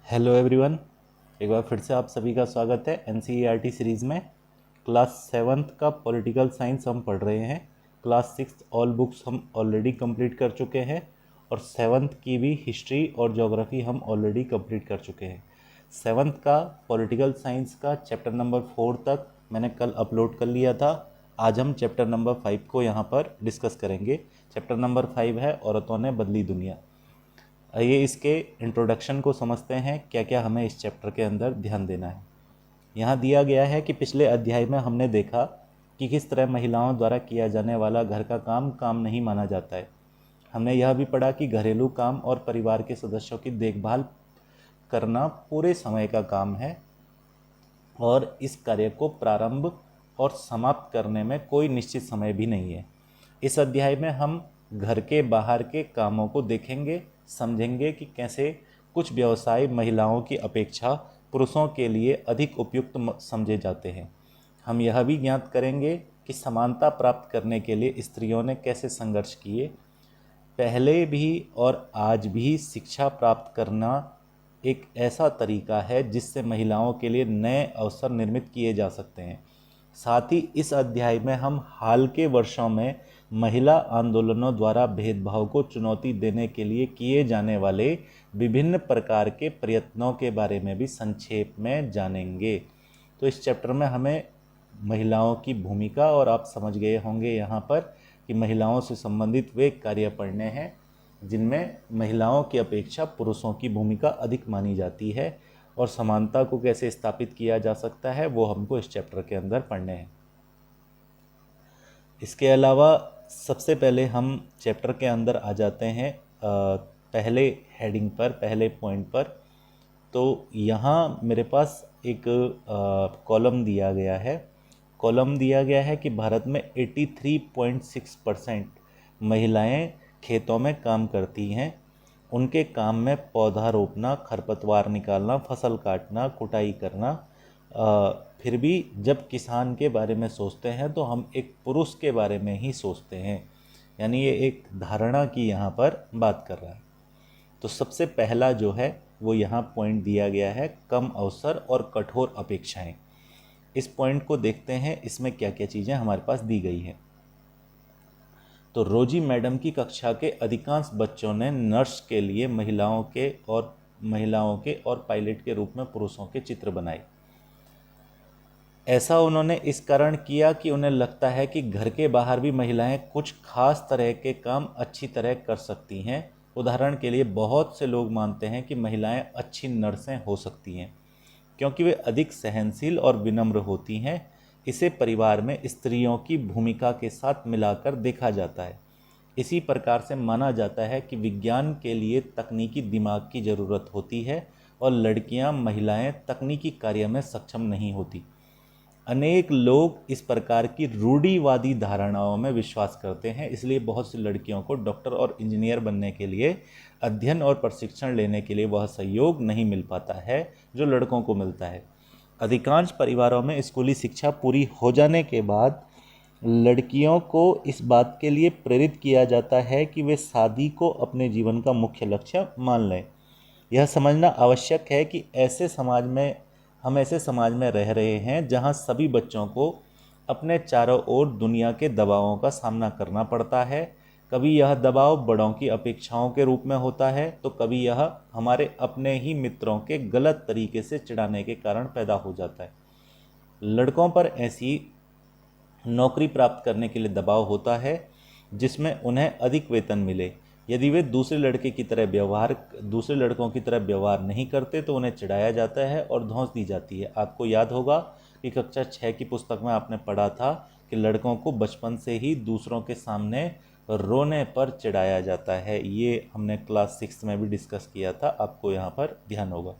Hello everyone, एक बार फिर से आप सभी का स्वागत है एनसीईआरटी सीरीज़ में। क्लास सेवन्थ का पॉलिटिकल साइंस हम पढ़ रहे हैं। क्लास सिक्स ऑल बुक्स हम ऑलरेडी कंप्लीट कर चुके हैं और सेवन्थ की भी हिस्ट्री और ज्योग्राफी हम ऑलरेडी कंप्लीट कर चुके हैं। सेवन्थ का पॉलिटिकल साइंस का चैप्टर नंबर 4 तक मैंने कल अपलोड कर लिया था। आज हम चैप्टर नंबर 5 को यहाँ पर डिस्कस करेंगे। चैप्टर नंबर 5 है औरतों ने बदली दुनिया। आइए इसके इंट्रोडक्शन को समझते हैं, क्या क्या हमें इस चैप्टर के अंदर ध्यान देना है। यहाँ दिया गया है कि पिछले अध्याय में हमने देखा कि किस तरह महिलाओं द्वारा किया जाने वाला घर का काम काम नहीं माना जाता है। हमने यह भी पढ़ा कि घरेलू काम और परिवार के सदस्यों की देखभाल करना पूरे समय का काम है और इस कार्य को प्रारंभ और समाप्त करने में कोई निश्चित समय भी नहीं है। इस अध्याय में हम घर के बाहर के कामों को देखेंगे, समझेंगे कि कैसे कुछ व्यवसाय महिलाओं की अपेक्षा पुरुषों के लिए अधिक उपयुक्त समझे जाते हैं। हम यह भी ज्ञात करेंगे कि समानता प्राप्त करने के लिए स्त्रियों ने कैसे संघर्ष किए। पहले भी और आज भी शिक्षा प्राप्त करना एक ऐसा तरीका है जिससे महिलाओं के लिए नए अवसर निर्मित किए जा सकते हैं। साथ ही इस अध्याय में हम हाल के वर्षों में महिला आंदोलनों द्वारा भेदभाव को चुनौती देने के लिए किए जाने वाले विभिन्न प्रकार के प्रयत्नों के बारे में भी संक्षेप में जानेंगे। तो इस चैप्टर में हमें महिलाओं की भूमिका, और आप समझ गए होंगे यहाँ पर कि महिलाओं से संबंधित वे कार्य पढ़ने हैं जिनमें महिलाओं की अपेक्षा पुरुषों की भूमिका अधिक मानी जाती है और समानता को कैसे स्थापित किया जा सकता है वो हमको इस चैप्टर के अंदर पढ़ने हैं। इसके अलावा सबसे पहले हम चैप्टर के अंदर आ जाते हैं पहले हेडिंग पर, पहले पॉइंट पर। तो यहाँ मेरे पास एक कॉलम दिया गया है। कॉलम दिया गया है कि भारत में 83.6% महिलाएं खेतों में काम करती हैं। उनके काम में पौधा रोपना, खरपतवार निकालना, फसल काटना, कुटाई करना। फिर भी जब किसान के बारे में सोचते हैं तो हम एक पुरुष के बारे में ही सोचते हैं, यानी ये एक धारणा की यहाँ पर बात कर रहा है। तो सबसे पहला जो है वो यहाँ पॉइंट दिया गया है, कम अवसर और कठोर अपेक्षाएं। इस पॉइंट को देखते हैं, इसमें क्या क्या चीज़ें हमारे पास दी गई हैं। तो रोजी मैडम की कक्षा के अधिकांश बच्चों ने नर्स के लिए महिलाओं के और पायलट के रूप में पुरुषों के चित्र बनाए। ऐसा उन्होंने इस कारण किया कि उन्हें लगता है कि घर के बाहर भी महिलाएं कुछ खास तरह के काम अच्छी तरह कर सकती हैं। उदाहरण के लिए बहुत से लोग मानते हैं कि महिलाएं अच्छी नर्सें हो सकती हैं क्योंकि वे अधिक सहनशील और विनम्र होती हैं। इसे परिवार में स्त्रियों की भूमिका के साथ मिलाकर देखा जाता है। इसी प्रकार से माना जाता है कि विज्ञान के लिए तकनीकी दिमाग की ज़रूरत होती है और लड़कियां, महिलाएं तकनीकी कार्य में सक्षम नहीं होती। अनेक लोग इस प्रकार की रूढ़िवादी धारणाओं में विश्वास करते हैं, इसलिए बहुत सी लड़कियों को डॉक्टर और इंजीनियर बनने के लिए अध्ययन और प्रशिक्षण लेने के लिए वह सहयोग नहीं मिल पाता है जो लड़कों को मिलता है। अधिकांश परिवारों में स्कूली शिक्षा पूरी हो जाने के बाद लड़कियों को इस बात के लिए प्रेरित किया जाता है कि वे शादी को अपने जीवन का मुख्य लक्ष्य मान लें। यह समझना आवश्यक है कि हम ऐसे समाज में रह रहे हैं जहां सभी बच्चों को अपने चारों ओर दुनिया के दबावों का सामना करना पड़ता है। कभी यह दबाव बड़ों की अपेक्षाओं के रूप में होता है तो कभी यह हमारे अपने ही मित्रों के गलत तरीके से चिढ़ाने के कारण पैदा हो जाता है। लड़कों पर ऐसी नौकरी प्राप्त करने के लिए दबाव होता है जिसमें उन्हें अधिक वेतन मिले। यदि वे दूसरे लड़कों की तरह व्यवहार नहीं करते तो उन्हें चिढ़ाया जाता है और धौंस दी जाती है। आपको याद होगा कि कक्षा 6 की पुस्तक में आपने पढ़ा था कि लड़कों को बचपन से ही दूसरों के सामने रोने पर चिढ़ाया जाता है। ये हमने क्लास 6 में भी डिस्कस किया था, आपको यहाँ पर ध्यान होगा।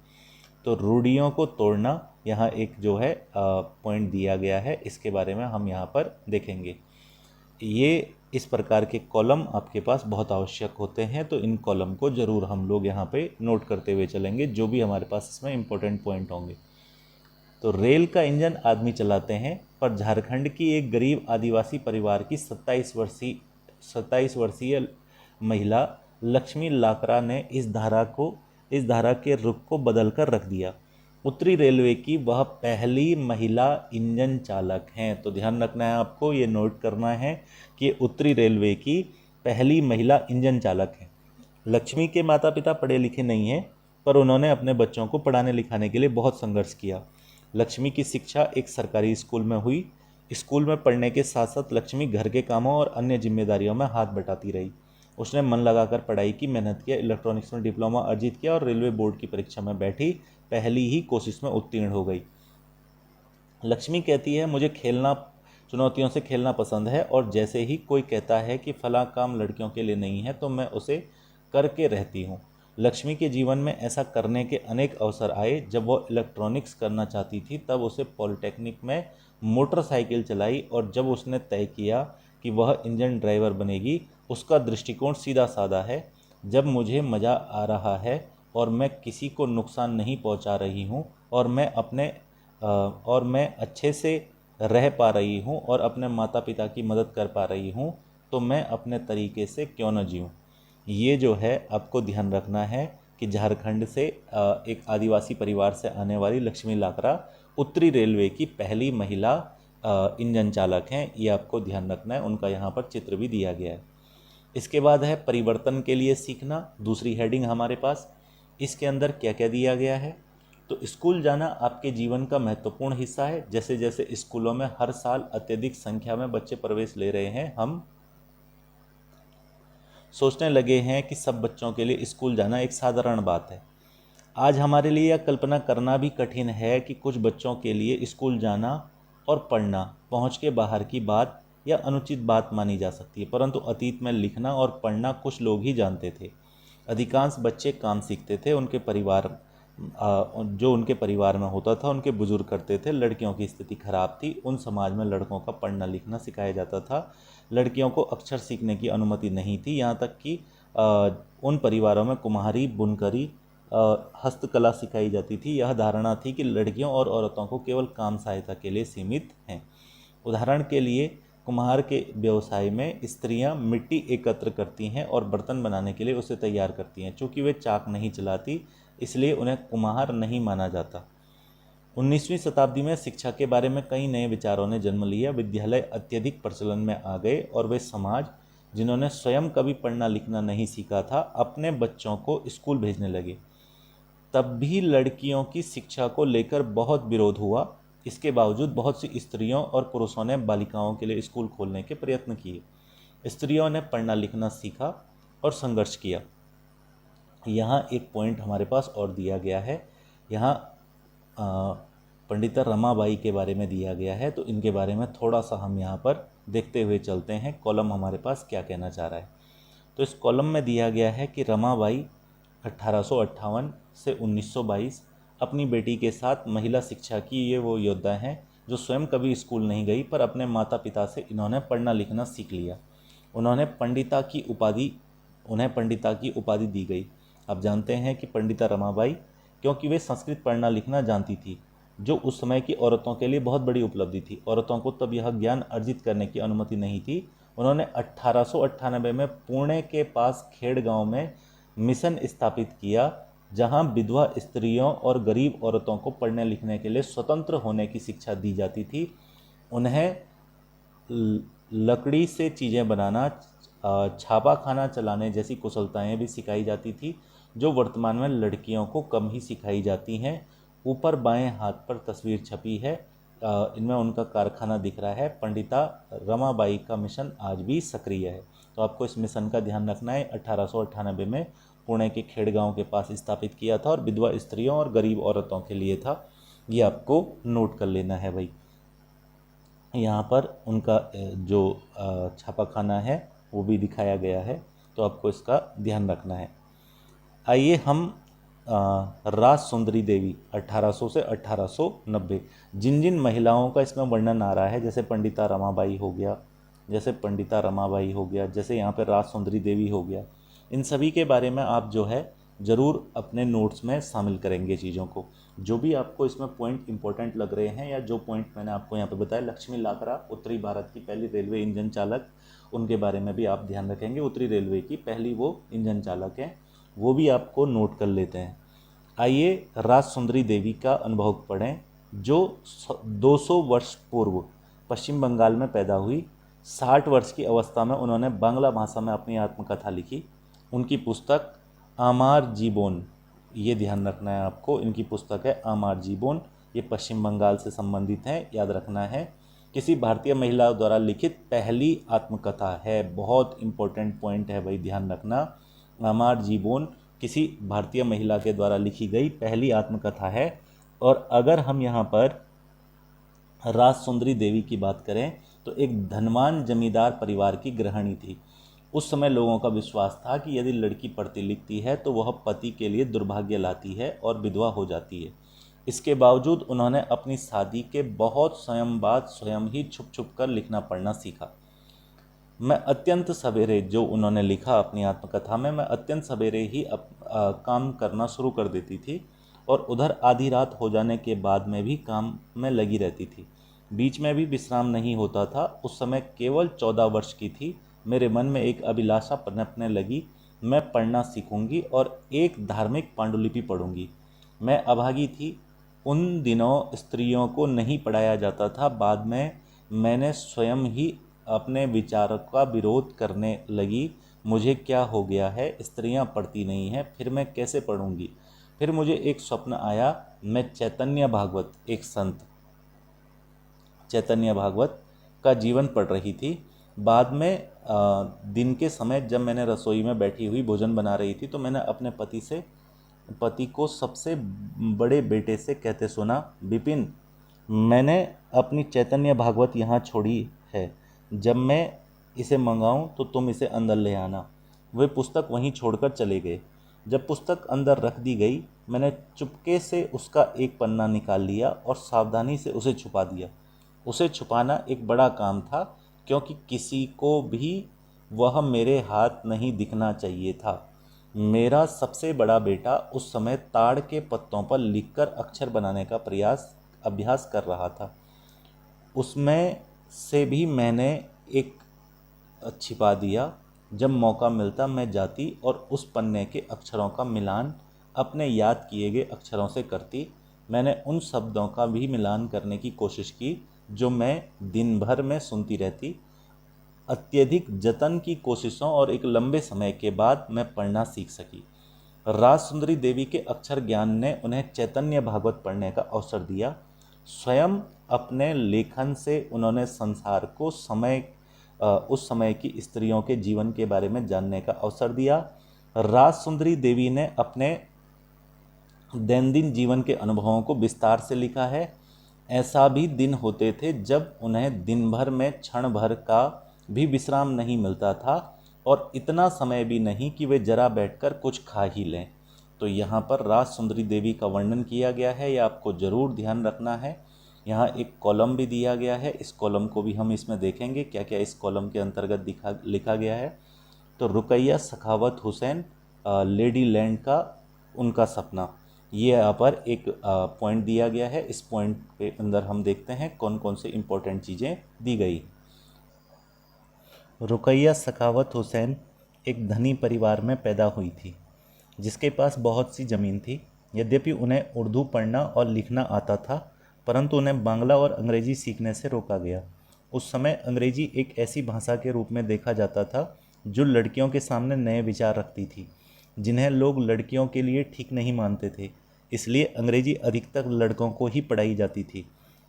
तो रूढ़ियों को तोड़ना यहाँ एक जो है पॉइंट दिया गया है, इसके बारे में हम यहाँ पर देखेंगे। ये इस प्रकार के कॉलम आपके पास बहुत आवश्यक होते हैं, तो इन कॉलम को ज़रूर हम लोग यहाँ पे नोट करते हुए चलेंगे, जो भी हमारे पास इसमें इम्पोर्टेंट पॉइंट होंगे। तो रेल का इंजन आदमी चलाते हैं, पर झारखंड की एक गरीब आदिवासी परिवार की 27 वर्षीय महिला लक्ष्मी लाकरा ने इस धारा को इस धारा के रुख को बदल कर रख दिया। उत्तरी रेलवे की वह पहली महिला इंजन चालक हैं। तो ध्यान रखना है आपको, ये नोट करना है कि उत्तरी रेलवे की पहली महिला इंजन चालक हैं। लक्ष्मी के माता पिता पढ़े लिखे नहीं हैं, पर उन्होंने अपने बच्चों को पढ़ाने लिखाने के लिए बहुत संघर्ष किया। लक्ष्मी की शिक्षा एक सरकारी स्कूल में हुई। स्कूल में पढ़ने के साथ साथ लक्ष्मी घर के कामों और अन्य जिम्मेदारियों में हाथ बटाती रही। उसने मन लगाकर पढ़ाई की, मेहनत किया, इलेक्ट्रॉनिक्स में डिप्लोमा अर्जित किया और रेलवे बोर्ड की परीक्षा में बैठी, पहली ही कोशिश में उत्तीर्ण हो गई। लक्ष्मी कहती है, मुझे खेलना, चुनौतियों से खेलना पसंद है और जैसे ही कोई कहता है कि फला काम लड़कियों के लिए नहीं है तो मैं उसे करके रहती हूँ। लक्ष्मी के जीवन में ऐसा करने के अनेक अवसर आए। जब वो इलेक्ट्रॉनिक्स करना चाहती थी तब उसे पॉलिटेक्निक में मोटरसाइकिल चलाई, और जब उसने तय किया कि वह इंजन ड्राइवर बनेगी, उसका दृष्टिकोण सीधा साधा है। जब मुझे मज़ा आ रहा है और मैं किसी को नुकसान नहीं पहुंचा रही हूं और मैं अच्छे से रह पा रही हूं और अपने माता पिता की मदद कर पा रही हूं, तो मैं अपने तरीके से क्यों न जीऊँ। ये जो है आपको ध्यान रखना है कि झारखंड से एक आदिवासी परिवार से आने वाली लक्ष्मी लाकरा उत्तरी रेलवे की पहली महिला इंजन चालक हैं। ये आपको ध्यान रखना है, उनका यहाँ पर चित्र भी दिया गया है। इसके बाद है परिवर्तन के लिए सीखना, दूसरी हेडिंग हमारे पास। इसके अंदर क्या क्या दिया गया है, तो स्कूल जाना आपके जीवन का महत्वपूर्ण हिस्सा है। जैसे जैसे स्कूलों में हर साल अत्यधिक संख्या में बच्चे प्रवेश ले रहे हैं, हम सोचने लगे हैं कि सब बच्चों के लिए स्कूल जाना एक साधारण बात है। आज हमारे लिए यह कल्पना करना भी कठिन है कि कुछ बच्चों के लिए स्कूल जाना और पढ़ना पहुंच के बाहर की बात या अनुचित बात मानी जा सकती है, परंतु अतीत में लिखना और पढ़ना कुछ लोग ही जानते थे। अधिकांश बच्चे काम सीखते थे, उनके परिवार जो उनके परिवार में होता था उनके बुजुर्ग करते थे। लड़कियों की स्थिति खराब थी, उन समाज में लड़कों का पढ़ना लिखना सिखाया जाता था। लड़कियों को अक्षर सीखने की अनुमति नहीं थी। यहाँ तक कि उन परिवारों में कुम्हारी, बुनकरी, हस्तकला सिखाई जाती थी। यह धारणा थी कि लड़कियों और औरतों को केवल काम सहायता के लिए सीमित हैं। उदाहरण के लिए कुम्हार के व्यवसाय में स्त्रियां मिट्टी एकत्र करती हैं और बर्तन बनाने के लिए उसे तैयार करती हैं। चूँकि वे चाक नहीं चलाती, इसलिए उन्हें कुम्हार नहीं माना जाता। 19वीं शताब्दी में शिक्षा के बारे में कई नए विचारों ने जन्म लिया। विद्यालय अत्यधिक प्रचलन में आ गए और वे समाज जिन्होंने स्वयं कभी पढ़ना लिखना नहीं सीखा था, अपने बच्चों को स्कूल भेजने लगे। तब भी लड़कियों की शिक्षा को लेकर बहुत विरोध हुआ। इसके बावजूद बहुत सी स्त्रियों और पुरुषों ने बालिकाओं के लिए स्कूल खोलने के प्रयत्न किए। स्त्रियों ने पढ़ना लिखना सीखा और संघर्ष किया। यहाँ एक पॉइंट हमारे पास और दिया गया है। यहाँ पंडिता रमाबाई के बारे में दिया गया है, तो इनके बारे में थोड़ा सा हम यहाँ पर देखते हुए चलते हैं। कॉलम हमारे पास क्या कहना चाह रहा है, तो इस कॉलम में दिया गया है कि रमाबाई 1858 से 1922 अपनी बेटी के साथ महिला शिक्षा की ये वो योद्धा हैं जो स्वयं कभी स्कूल नहीं गई, पर अपने माता पिता से इन्होंने पढ़ना लिखना सीख लिया। उन्हें पंडिता की उपाधि दी गई। आप जानते हैं कि पंडिता रमाबाई, क्योंकि वे संस्कृत पढ़ना लिखना जानती थी, जो उस समय की औरतों के लिए बहुत बड़ी उपलब्धि थी। औरतों को तब यह ज्ञान अर्जित करने की अनुमति नहीं थी। उन्होंने 1898 में पुणे के पास खेड़ गांव में मिशन स्थापित किया, जहां विधवा स्त्रियों और गरीब औरतों को पढ़ने लिखने के लिए स्वतंत्र होने की शिक्षा दी जाती थी। उन्हें लकड़ी से चीज़ें बनाना, छापा खाना चलाने जैसी कुशलताएं भी सिखाई जाती थी, जो वर्तमान में लड़कियों को कम ही सिखाई जाती हैं। ऊपर बाएं हाथ पर तस्वीर छपी है, इनमें उनका कारखाना दिख रहा है। पंडिता रमाबाई का मिशन आज भी सक्रिय है, तो आपको इस मिशन का ध्यान रखना है। 1898 में पुणे के खेड़ गांव के पास स्थापित किया था और विधवा स्त्रियों और गरीब औरतों के लिए था। ये आपको नोट कर लेना है भाई। यहाँ पर उनका जो छापाखाना है वो भी दिखाया गया है, तो आपको इसका ध्यान रखना है। आइए हम राज सुंदरी देवी 1800 से 1890, जिन जिन महिलाओं का इसमें वर्णन आ रहा है, जैसे पंडिता रमाबाई हो गया, जैसे यहाँ पर राज सुंदरी देवी हो गया, इन सभी के बारे में आप जो है ज़रूर अपने नोट्स में शामिल करेंगे चीज़ों को। जो भी आपको इसमें पॉइंट इंपॉर्टेंट लग रहे हैं या जो पॉइंट मैंने आपको यहाँ पे बताया, लक्ष्मी लाकरा उत्तरी भारत की पहली रेलवे इंजन चालक, उनके बारे में भी आप ध्यान रखेंगे। उत्तरी रेलवे की पहली वो इंजन चालक हैं वो भी आपको नोट कर लेते हैं। आइए राज सुंदरी देवी का अनुभव पढ़ें, जो 200 वर्ष पूर्व पश्चिम बंगाल में पैदा हुई। 60 वर्ष की अवस्था में उन्होंने बांग्ला भाषा में अपनी आत्मकथा लिखी। उनकी पुस्तक आमार जीबोन, ये ध्यान रखना है आपको, इनकी पुस्तक है आमार जीबोन। ये पश्चिम बंगाल से संबंधित है, याद रखना है। किसी भारतीय महिला द्वारा लिखित पहली आत्मकथा है, बहुत इंपॉर्टेंट पॉइंट है भाई, ध्यान रखना। आमार जीबोन किसी भारतीय महिला के द्वारा लिखी गई पहली आत्मकथा है। और अगर हम यहाँ पर राज सुंदरी देवी की बात करें तो एक धनवान जमींदार परिवार की गृहिणी थी। उस समय लोगों का विश्वास था कि यदि लड़की पढ़ती लिखती है तो वह पति के लिए दुर्भाग्य लाती है और विधवा हो जाती है। इसके बावजूद उन्होंने अपनी शादी के बहुत स्वयं बाद स्वयं ही छुप छुप कर लिखना पढ़ना सीखा। मैं अत्यंत सवेरे, जो उन्होंने लिखा अपनी आत्मकथा में, मैं अत्यंत सवेरे ही काम करना शुरू कर देती थी और उधर आधी रात हो जाने के बाद में भी काम में लगी रहती थी। बीच में भी विश्राम नहीं होता था। उस समय केवल 14 वर्ष की थी। मेरे मन में एक अभिलाषा पनपने लगी, मैं पढ़ना सीखूंगी और एक धार्मिक पांडुलिपि पढ़ूंगी। मैं अभागी थी। उन दिनों स्त्रियों को नहीं पढ़ाया जाता था। बाद में मैंने स्वयं ही अपने विचारों का विरोध करने लगी। मुझे क्या हो गया है, स्त्रियां पढ़ती नहीं हैं, फिर मैं कैसे पढ़ूंगी। फिर मुझे एक स्वप्न आया, मैं चैतन्य भागवत, एक संत चैतन्य भागवत का जीवन पढ़ रही थी। बाद में दिन के समय जब मैंने रसोई में बैठी हुई भोजन बना रही थी तो मैंने अपने पति को सबसे बड़े बेटे से कहते सुना, विपिन, मैंने अपनी चैतन्य भागवत यहाँ छोड़ी है, जब मैं इसे मंगाऊं तो तुम इसे अंदर ले आना। वे पुस्तक वहीं छोड़कर चले गए। जब पुस्तक अंदर रख दी गई, मैंने चुपके से उसका एक पन्ना निकाल लिया और सावधानी से उसे छुपा दिया। उसे छुपाना एक बड़ा काम था, क्योंकि किसी को भी वह मेरे हाथ नहीं दिखना चाहिए था। मेरा सबसे बड़ा बेटा उस समय ताड़ के पत्तों पर लिखकर अक्षर बनाने का अभ्यास कर रहा था। उसमें से भी मैंने एक छिपा दिया। जब मौका मिलता मैं जाती और उस पन्ने के अक्षरों का मिलान अपने याद किए गए अक्षरों से करती। मैंने उन शब्दों का भी मिलान करने की कोशिश की जो मैं दिन भर में सुनती रहती। अत्यधिक जतन की कोशिशों और एक लंबे समय के बाद मैं पढ़ना सीख सकी। राज सुंदरी देवी के अक्षर ज्ञान ने उन्हें चैतन्य भागवत पढ़ने का अवसर दिया। स्वयं अपने लेखन से उन्होंने संसार को उस समय की स्त्रियों के जीवन के बारे में जानने का अवसर दिया। राज सुंदरी देवी ने अपने दैनंदिन जीवन के अनुभवों को विस्तार से लिखा है। ऐसा भी दिन होते थे जब उन्हें दिन भर में क्षण भर का भी विश्राम नहीं मिलता था, और इतना समय भी नहीं कि वे जरा बैठकर कुछ खा ही लें। तो यहाँ पर राज सुंदरी देवी का वर्णन किया गया है, यह आपको ज़रूर ध्यान रखना है। यहाँ एक कॉलम भी दिया गया है, इस कॉलम को भी हम इसमें देखेंगे क्या क्या इस कॉलम के अंतर्गत लिखा गया है। तो रुकैया सखावत हुसैन, लेडी लैंड का उनका सपना, ये यहाँ पर एक पॉइंट दिया गया है। इस पॉइंट के अंदर हम देखते हैं कौन कौन से इम्पोर्टेंट चीज़ें दी गई। रुकैया सखावत हुसैन एक धनी परिवार में पैदा हुई थी, जिसके पास बहुत सी ज़मीन थी। यद्यपि उन्हें उर्दू पढ़ना और लिखना आता था, परंतु उन्हें बांग्ला और अंग्रेज़ी सीखने से रोका गया। उस समय अंग्रेज़ी एक ऐसी भाषा के रूप में देखा जाता था जो लड़कियों के सामने नए विचार रखती थी, जिन्हें लोग लड़कियों के लिए ठीक नहीं मानते थे। इसलिए अंग्रेज़ी अधिकतर लड़कों को ही पढ़ाई जाती थी।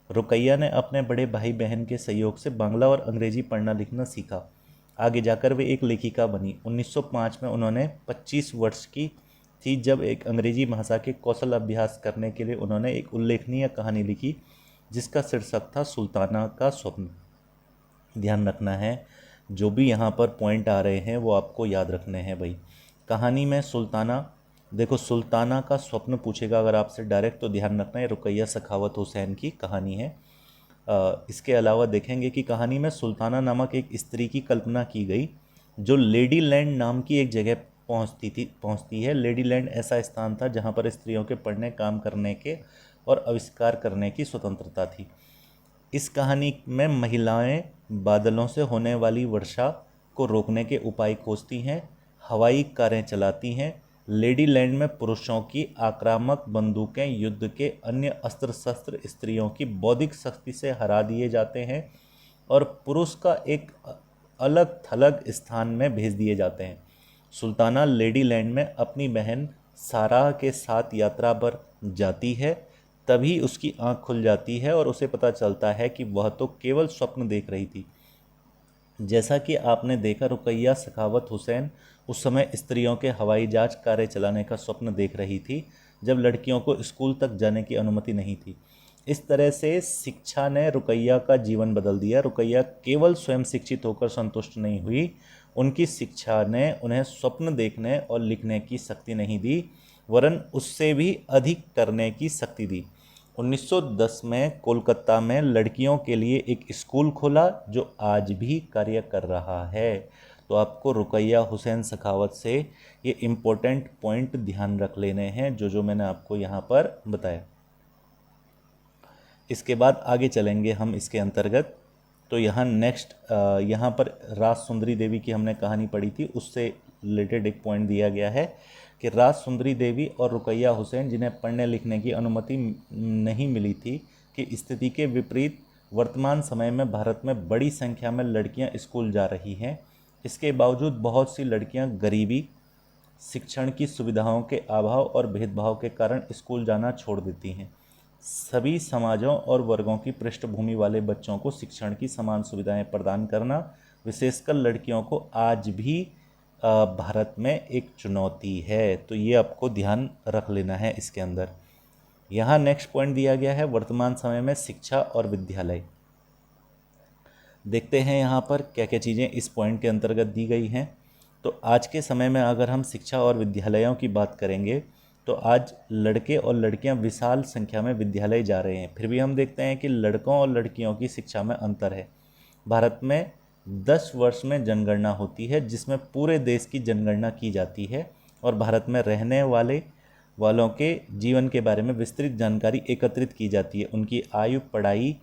रुकैया ने अपने बड़े भाई बहन के सहयोग से बांग्ला और अंग्रेज़ी पढ़ना लिखना सीखा। आगे जाकर वे एक लेखिका बनी। 1905 में उन्होंने 25 वर्ष की थी जब एक अंग्रेजी भाषा के कौशल अभ्यास करने के लिए उन्होंने एक उल्लेखनीय कहानी लिखी, जिसका शीर्षक था सुल्ताना का स्वप्न। ध्यान रखना है, जो भी यहाँ पर पॉइंट आ रहे हैं वो आपको याद रखने हैं भाई। कहानी में सुल्ताना, देखो सुल्ताना का स्वप्न पूछेगा अगर आपसे डायरेक्ट, तो ध्यान रखना है रुकैया सखावत हुसैन की कहानी है। इसके अलावा देखेंगे कि कहानी में सुल्ताना नामक एक स्त्री की कल्पना की गई जो लेडी लैंड नाम की एक जगह पहुंचती है। लेडी लैंड ऐसा स्थान था जहां पर स्त्रियों के पढ़ने, काम करने के और आविष्कार करने की स्वतंत्रता थी। इस कहानी में महिलाएं बादलों से होने वाली वर्षा को रोकने के उपाय खोजती हैं, हवाई कारें चलाती हैं, लेडीलैंड में पुरुषों की आक्रामक बंदूकें युद्ध के अन्य अस्त्र शस्त्र स्त्रियों की बौद्धिक शक्ति से हरा दिए जाते हैं और पुरुष का एक अलग थलग स्थान में भेज दिए जाते हैं। सुल्ताना लेडीलैंड में अपनी बहन साराह के साथ यात्रा पर जाती है, तभी उसकी आंख खुल जाती है और उसे पता चलता है कि वह तो केवल स्वप्न देख रही थी। जैसा कि आपने देखा, रुकैया सखावत हुसैन उस समय स्त्रियों के हवाई जहाज कार्य चलाने का स्वप्न देख रही थी, जब लड़कियों को स्कूल तक जाने की अनुमति नहीं थी। इस तरह से शिक्षा ने रुकैया का जीवन बदल दिया। रुकैया केवल स्वयं शिक्षित होकर संतुष्ट नहीं हुई, उनकी शिक्षा ने उन्हें स्वप्न देखने और लिखने की शक्ति नहीं दी, वरन उससे भी अधिक करने की शक्ति दी। 1910 में कोलकाता में लड़कियों के लिए एक स्कूल खोला जो आज भी कार्य कर रहा है। तो आपको रुकैया हुसैन सखावत से ये इम्पोर्टेंट पॉइंट ध्यान रख लेने हैं जो मैंने आपको यहाँ पर बताया। इसके बाद आगे चलेंगे हम इसके अंतर्गत। तो यहाँ नेक्स्ट यहाँ पर राज सुंदरी देवी की हमने कहानी पढ़ी थी, उससे रिलेटेड एक पॉइंट दिया गया है कि राज सुंदरी देवी और रुकैया हुसैन, जिन्हें पढ़ने लिखने की अनुमति नहीं मिली थी, की स्थिति के विपरीत वर्तमान समय में भारत में बड़ी संख्या में लड़कियां स्कूल जा रही हैं। इसके बावजूद बहुत सी लड़कियां गरीबी, शिक्षण की सुविधाओं के अभाव और भेदभाव के कारण स्कूल जाना छोड़ देती हैं। सभी समाजों और वर्गों की पृष्ठभूमि वाले बच्चों को शिक्षण की समान सुविधाएं प्रदान करना, विशेषकर लड़कियों को, आज भी भारत में एक चुनौती है। तो ये आपको ध्यान रख लेना है इसके अंदर। यहाँ नेक्स्ट पॉइंट दिया गया है वर्तमान समय में शिक्षा और विद्यालय। देखते हैं यहाँ पर क्या क्या चीज़ें इस पॉइंट के अंतर्गत दी गई हैं। तो आज के समय में अगर हम शिक्षा और विद्यालयों की बात करेंगे तो आज लड़के और लड़कियां विशाल संख्या में विद्यालय जा रहे हैं। फिर भी हम देखते हैं कि लड़कों और लड़कियों की शिक्षा में अंतर है। भारत में 10 वर्ष में जनगणना होती है, जिसमें पूरे देश की जनगणना की जाती है और भारत में रहने वालों के जीवन के बारे में विस्तृत जानकारी एकत्रित की जाती है। उनकी आयु, पढ़ाई,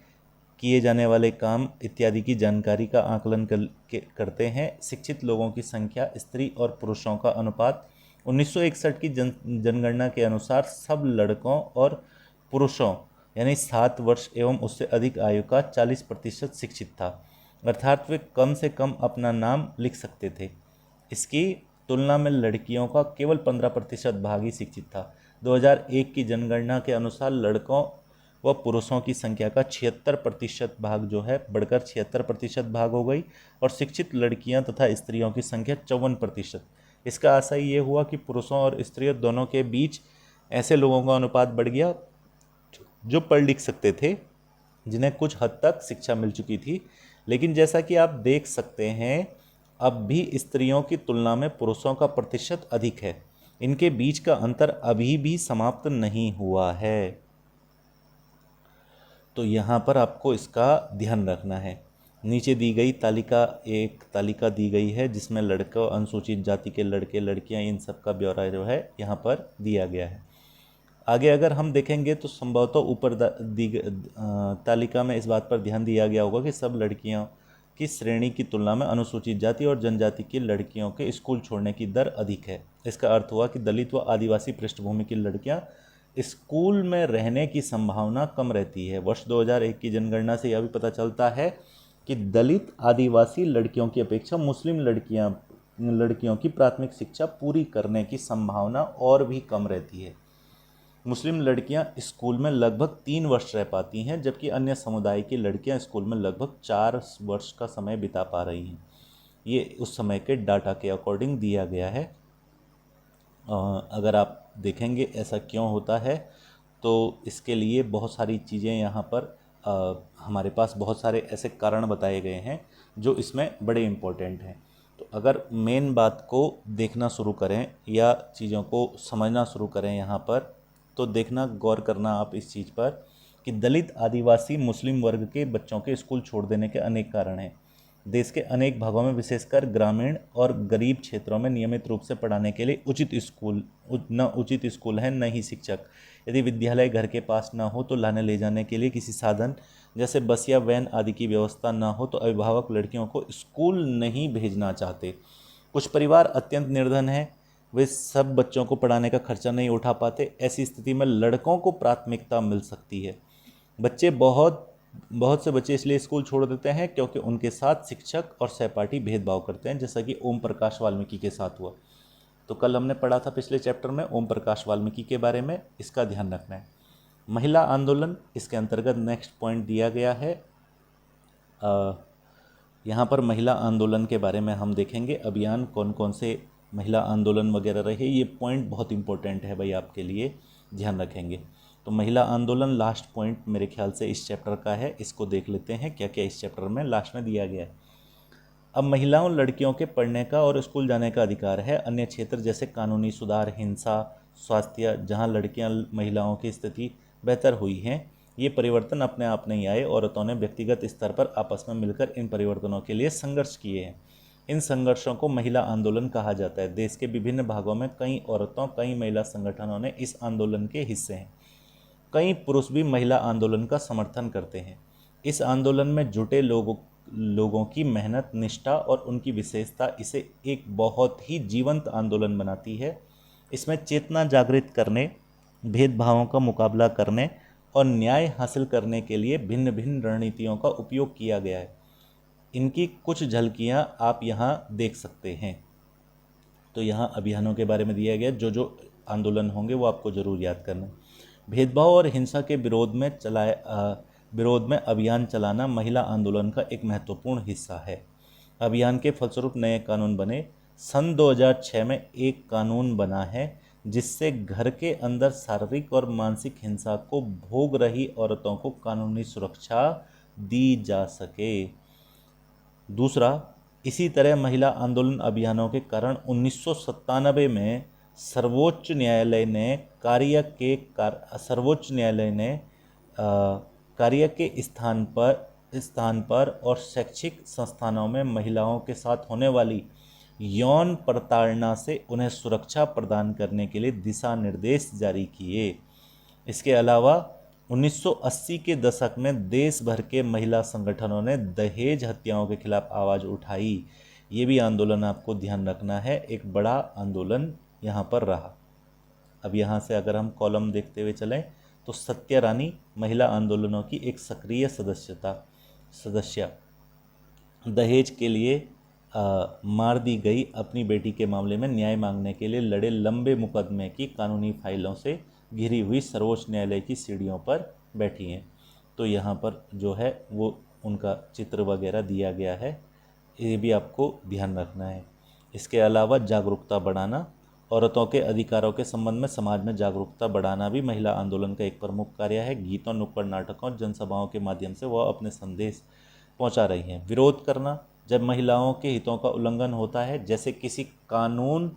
किए जाने वाले काम इत्यादि की जानकारी का आकलन करते हैं। शिक्षित लोगों की संख्या, स्त्री और पुरुषों का अनुपात 1961 की जनगणना के अनुसार सब लड़कों और पुरुषों यानी 7 वर्ष एवं उससे अधिक आयु का 40% शिक्षित था, अर्थात वे कम से कम अपना नाम लिख सकते थे। इसकी तुलना में लड़कियों का केवल 15% भाग ही शिक्षित था। 2001 की जनगणना के अनुसार लड़कों व पुरुषों की संख्या का 76% भाग जो है बढ़कर 76% भाग हो गई और शिक्षित लड़कियां तथा स्त्रियों की संख्या 54%। इसका आशय ये हुआ कि पुरुषों और स्त्रियों दोनों के बीच ऐसे लोगों का अनुपात बढ़ गया जो पढ़ लिख सकते थे, जिन्हें कुछ हद तक शिक्षा मिल चुकी थी। लेकिन जैसा कि आप देख सकते हैं, अब भी स्त्रियों की तुलना में पुरुषों का प्रतिशत अधिक है। इनके बीच का अंतर अभी भी समाप्त नहीं हुआ है। तो यहाँ पर आपको इसका ध्यान रखना है। नीचे दी गई एक तालिका दी गई है जिसमें लड़कों, अनुसूचित जाति के लड़के लड़कियां, इन सब का ब्यौरा जो है यहाँ पर दिया गया है। आगे अगर हम देखेंगे तो संभवतः ऊपर तालिका में इस बात पर ध्यान दिया गया होगा कि सब लड़कियों की श्रेणी की तुलना में अनुसूचित जाति और जनजाति की लड़कियों के स्कूल छोड़ने की दर अधिक है। इसका अर्थ हुआ कि दलित व आदिवासी पृष्ठभूमि की लड़कियां स्कूल में रहने की संभावना कम रहती है। वर्ष 2001 की जनगणना से यह भी पता चलता है कि दलित आदिवासी लड़कियों की अपेक्षा मुस्लिम लड़कियों की प्राथमिक शिक्षा पूरी करने की संभावना और भी कम रहती है। मुस्लिम लड़कियां स्कूल में लगभग 3 वर्ष रह पाती हैं, जबकि अन्य समुदाय की लड़कियां स्कूल में लगभग 4 वर्ष का समय बिता पा रही हैं। ये उस समय के डाटा के अकॉर्डिंग दिया गया है। अगर आप देखेंगे ऐसा क्यों होता है तो इसके लिए बहुत सारी चीज़ें यहाँ पर हमारे पास बहुत सारे ऐसे कारण बताए गए हैं जो इसमें बड़े इम्पोर्टेंट हैं। तो अगर मेन बात को देखना शुरू करें या चीज़ों को समझना शुरू करें यहाँ पर, तो देखना, गौर करना आप इस चीज़ पर कि दलित, आदिवासी, मुस्लिम वर्ग के बच्चों के स्कूल छोड़ देने के अनेक कारण हैं। देश के अनेक भागों में, विशेषकर ग्रामीण और गरीब क्षेत्रों में नियमित रूप से पढ़ाने के लिए उचित स्कूल है, न ही शिक्षक। यदि विद्यालय घर के पास ना हो तो लाने ले जाने के लिए किसी साधन जैसे बस या वैन आदि की व्यवस्था ना हो तो अभिभावक लड़कियों को स्कूल नहीं भेजना चाहते। कुछ परिवार अत्यंत निर्धन हैं, वे सब बच्चों को पढ़ाने का खर्चा नहीं उठा पाते। ऐसी स्थिति में लड़कों को प्राथमिकता मिल सकती है। बहुत से बच्चे इसलिए स्कूल छोड़ देते हैं क्योंकि उनके साथ शिक्षक और सहपाठी भेदभाव करते हैं, जैसा कि ओम प्रकाश वाल्मीकि के साथ हुआ। तो कल हमने पढ़ा था पिछले चैप्टर में ओम प्रकाश वाल्मीकि के बारे में, इसका ध्यान रखना है। महिला आंदोलन, इसके अंतर्गत नेक्स्ट पॉइंट दिया गया है। यहाँ पर महिला आंदोलन के बारे में हम देखेंगे, अभियान कौन कौन से महिला आंदोलन वगैरह रहे। ये पॉइंट बहुत इंपॉर्टेंट है भाई आपके लिए, ध्यान रखेंगे। तो महिला आंदोलन लास्ट पॉइंट मेरे ख्याल से इस चैप्टर का है, इसको देख लेते हैं क्या क्या इस चैप्टर में लास्ट में दिया गया है। अब महिलाओं लड़कियों के पढ़ने का और स्कूल जाने का अधिकार है। अन्य क्षेत्र जैसे कानूनी सुधार, हिंसा, स्वास्थ्य, जहां लड़कियां महिलाओं की स्थिति बेहतर हुई हैं, ये परिवर्तन अपने आप नहीं आए। औरतों ने व्यक्तिगत स्तर पर आपस में मिलकर इन परिवर्तनों के लिए संघर्ष किए हैं। इन संघर्षों को महिला आंदोलन कहा जाता है। देश के विभिन्न भागों में कई महिला संगठनों ने इस आंदोलन के हिस्से हैं। कई पुरुष भी महिला आंदोलन का समर्थन करते हैं। इस आंदोलन में जुटे लोगों की मेहनत, निष्ठा और उनकी विशेषता इसे एक बहुत ही जीवंत आंदोलन बनाती है। इसमें चेतना जागृत करने, भेदभावों का मुकाबला करने और न्याय हासिल करने के लिए भिन्न भिन्न रणनीतियों का उपयोग किया गया है। इनकी कुछ झलकियां आप यहाँ देख सकते हैं। तो यहाँ अभियानों के बारे में दिया गया, जो आंदोलन होंगे वो आपको जरूर याद करना। भेदभाव और हिंसा के विरोध में अभियान चलाना महिला आंदोलन का एक महत्वपूर्ण हिस्सा है। अभियान के फलस्वरूप नए कानून बने। सन 2006 में एक कानून बना है जिससे घर के अंदर शारीरिक और मानसिक हिंसा को भोग रही औरतों को कानूनी सुरक्षा दी जा सके। दूसरा, इसी तरह महिला आंदोलन अभियानों के कारण 1997 में सर्वोच्च न्यायालय ने कार्य के स्थान पर और शैक्षिक संस्थानों में महिलाओं के साथ होने वाली यौन प्रताड़ना से उन्हें सुरक्षा प्रदान करने के लिए दिशा निर्देश जारी किए। इसके अलावा 1980 के दशक में देश भर के महिला संगठनों ने दहेज हत्याओं के खिलाफ आवाज़ उठाई। ये भी आंदोलन आपको ध्यान रखना है, एक बड़ा आंदोलन यहाँ पर रहा। अब यहाँ से अगर हम कॉलम देखते हुए चलें तो सत्या रानी महिला आंदोलनों की एक सक्रिय सदस्य, दहेज के लिए मार दी गई अपनी बेटी के मामले में न्याय मांगने के लिए लड़े लंबे मुकदमे की कानूनी फाइलों से घिरी हुई सर्वोच्च न्यायालय की सीढ़ियों पर बैठी हैं। तो यहाँ पर जो है वो उनका चित्र वगैरह दिया गया है, ये भी आपको ध्यान रखना है। इसके अलावा जागरूकता बढ़ाना, औरतों के अधिकारों के संबंध में समाज में जागरूकता बढ़ाना भी महिला आंदोलन का एक प्रमुख कार्य है। गीतों, नुक्कड़ नाटकों और जनसभाओं के माध्यम से वह अपने संदेश पहुंचा रही हैं। विरोध करना, जब महिलाओं के हितों का उल्लंघन होता है जैसे किसी कानून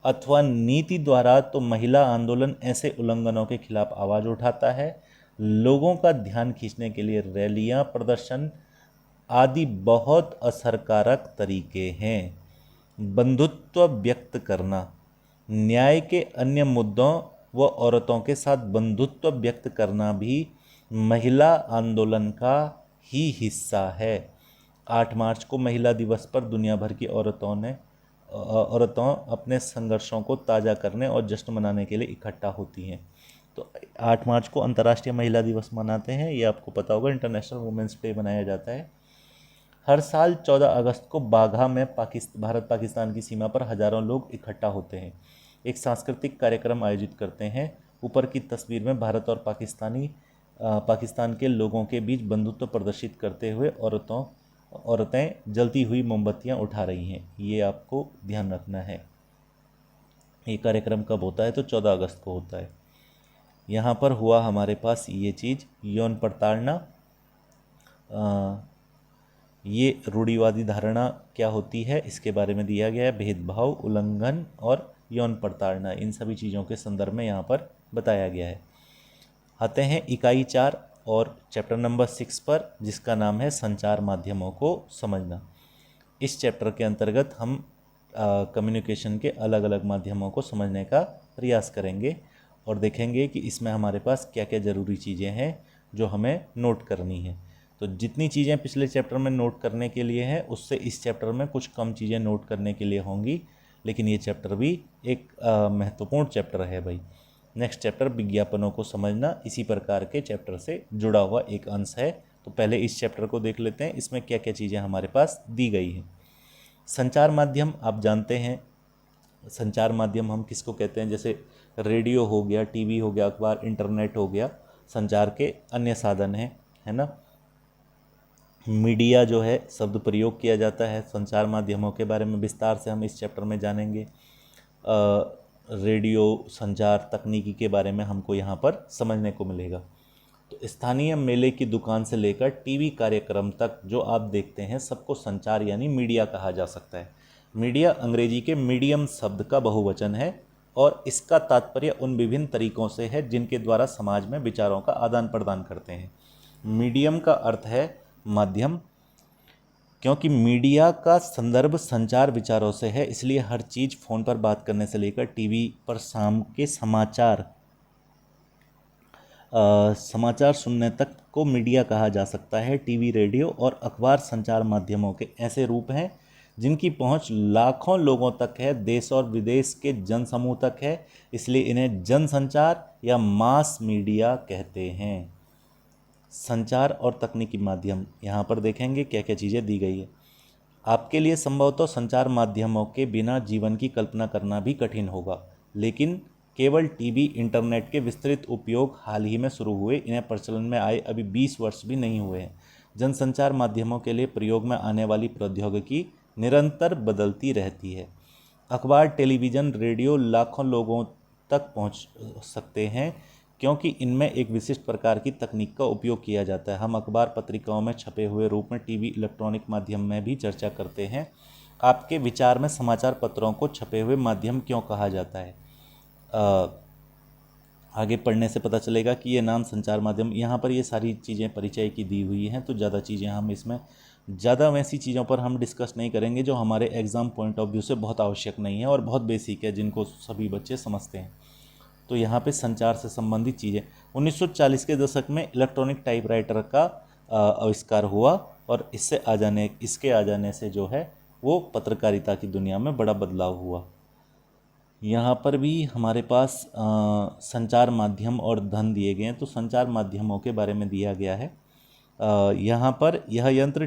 अथवा नीति द्वारा, तो महिला आंदोलन ऐसे उल्लंघनों के खिलाफ आवाज़ उठाता है। लोगों का ध्यान खींचने के लिए रैलियां, प्रदर्शन आदि बहुत असरकारक तरीके हैं। बंधुत्व व्यक्त करना, न्याय के अन्य मुद्दों व औरतों के साथ बंधुत्व व्यक्त करना भी महिला आंदोलन का ही हिस्सा है। 8 मार्च को महिला दिवस पर दुनिया भर की औरतों अपने संघर्षों को ताज़ा करने और जश्न मनाने के लिए इकट्ठा होती हैं। तो 8 मार्च को अंतर्राष्ट्रीय महिला दिवस मनाते हैं, ये आपको पता होगा। इंटरनेशनल वुमेंस डे मनाया जाता है। हर साल 14 अगस्त को बाघा में भारत पाकिस्तान की सीमा पर हजारों लोग इकट्ठा होते हैं, एक सांस्कृतिक कार्यक्रम आयोजित करते हैं। ऊपर की तस्वीर में भारत और पाकिस्तान के लोगों के बीच बंधुत्व प्रदर्शित करते हुए औरतें जलती हुई मोमबत्तियां उठा रही हैं। ये आपको ध्यान रखना है। ये कार्यक्रम कब होता है? तो 14 अगस्त को होता है। यहाँ पर हुआ हमारे पास ये चीज़, यौन प्रताड़ना। ये रूढ़िवादी धारणा क्या होती है इसके बारे में दिया गया है। भेदभाव, उल्लंघन और यौन प्रताड़ना, इन सभी चीज़ों के संदर्भ में यहाँ पर बताया गया है। आते हैं इकाई 4 और चैप्टर नंबर 6 पर, जिसका नाम है संचार माध्यमों को समझना। इस चैप्टर के अंतर्गत हम कम्युनिकेशन के अलग अलग माध्यमों को समझने का प्रयास करेंगे और देखेंगे कि इसमें हमारे पास क्या क्या ज़रूरी चीज़ें हैं जो हमें नोट करनी है। तो जितनी चीज़ें पिछले चैप्टर में नोट करने के लिए हैं, उससे इस चैप्टर में कुछ कम चीज़ें नोट करने के लिए होंगी। लेकिन ये चैप्टर भी एक महत्वपूर्ण चैप्टर है भाई। नेक्स्ट चैप्टर विज्ञापनों को समझना इसी प्रकार के चैप्टर से जुड़ा हुआ एक अंश है। तो पहले इस चैप्टर को देख लेते हैं, इसमें क्या क्या चीज़ें हमारे पास दी गई हैं। संचार माध्यम आप जानते हैं, संचार माध्यम हम किसको कहते हैं, जैसे रेडियो हो गया, टीवी हो गया, अखबार, इंटरनेट हो गया, संचार के अन्य साधन हैं, है ना। मीडिया जो है शब्द प्रयोग किया जाता है। संचार माध्यमों के बारे में विस्तार से हम इस चैप्टर में जानेंगे। रेडियो संचार तकनीकी के बारे में हमको यहाँ पर समझने को मिलेगा। तो स्थानीय मेले की दुकान से लेकर टीवी कार्यक्रम तक जो आप देखते हैं सबको संचार यानी मीडिया कहा जा सकता है। मीडिया अंग्रेजी के मीडियम शब्द का बहुवचन है और इसका तात्पर्य उन विभिन्न तरीकों से है जिनके द्वारा समाज में विचारों का आदान प्रदान करते हैं। मीडियम का अर्थ है माध्यम, क्योंकि मीडिया का संदर्भ संचार विचारों से है, इसलिए हर चीज़ फ़ोन पर बात करने से लेकर टीवी पर शाम के समाचार सुनने तक को मीडिया कहा जा सकता है। टीवी, रेडियो और अखबार संचार माध्यमों के ऐसे रूप हैं जिनकी पहुंच लाखों लोगों तक है, देश और विदेश के जनसमूह तक है, इसलिए इन्हें जनसंचार या मास मीडिया कहते हैं। संचार और तकनीकी माध्यम, यहाँ पर देखेंगे क्या क्या चीज़ें दी गई है। आपके लिए संभवतः संचार माध्यमों के बिना जीवन की कल्पना करना भी कठिन होगा, लेकिन केवल टीवी, इंटरनेट के विस्तृत उपयोग हाल ही में शुरू हुए, इन्हें प्रचलन में आए अभी 20 वर्ष भी नहीं हुए हैं। जनसंचार माध्यमों के लिए प्रयोग में आने वाली प्रौद्योगिकी निरंतर बदलती रहती है। अखबार, टेलीविज़न, रेडियो लाखों लोगों तक पहुंच सकते हैं क्योंकि इनमें एक विशिष्ट प्रकार की तकनीक का उपयोग किया जाता है। हम अखबार पत्रिकाओं में छपे हुए रूप में, टीवी, इलेक्ट्रॉनिक माध्यम में भी चर्चा करते हैं। आपके विचार में समाचार पत्रों को छपे हुए माध्यम क्यों कहा जाता है? आगे पढ़ने से पता चलेगा कि ये नाम संचार माध्यम, यहाँ पर ये सारी चीज़ें परिचय की दी हुई हैं, तो ज़्यादा चीज़ें हम इसमें ज़्यादा वैसी चीज़ों पर हम डिस्कस नहीं करेंगे जो हमारे एग्ज़ाम पॉइंट ऑफ व्यू से बहुत आवश्यक नहीं है और बहुत बेसिक है, जिनको सभी बच्चे समझते हैं। तो यहाँ पे संचार से संबंधित चीज़ें, 1940 के दशक में इलेक्ट्रॉनिक टाइपराइटर का आविष्कार हुआ और इसके आ जाने से जो है वो पत्रकारिता की दुनिया में बड़ा बदलाव हुआ। यहाँ पर भी हमारे पास संचार माध्यम और धन दिए गए हैं। तो संचार माध्यमों के बारे में दिया गया है। यहाँ पर यह यंत्र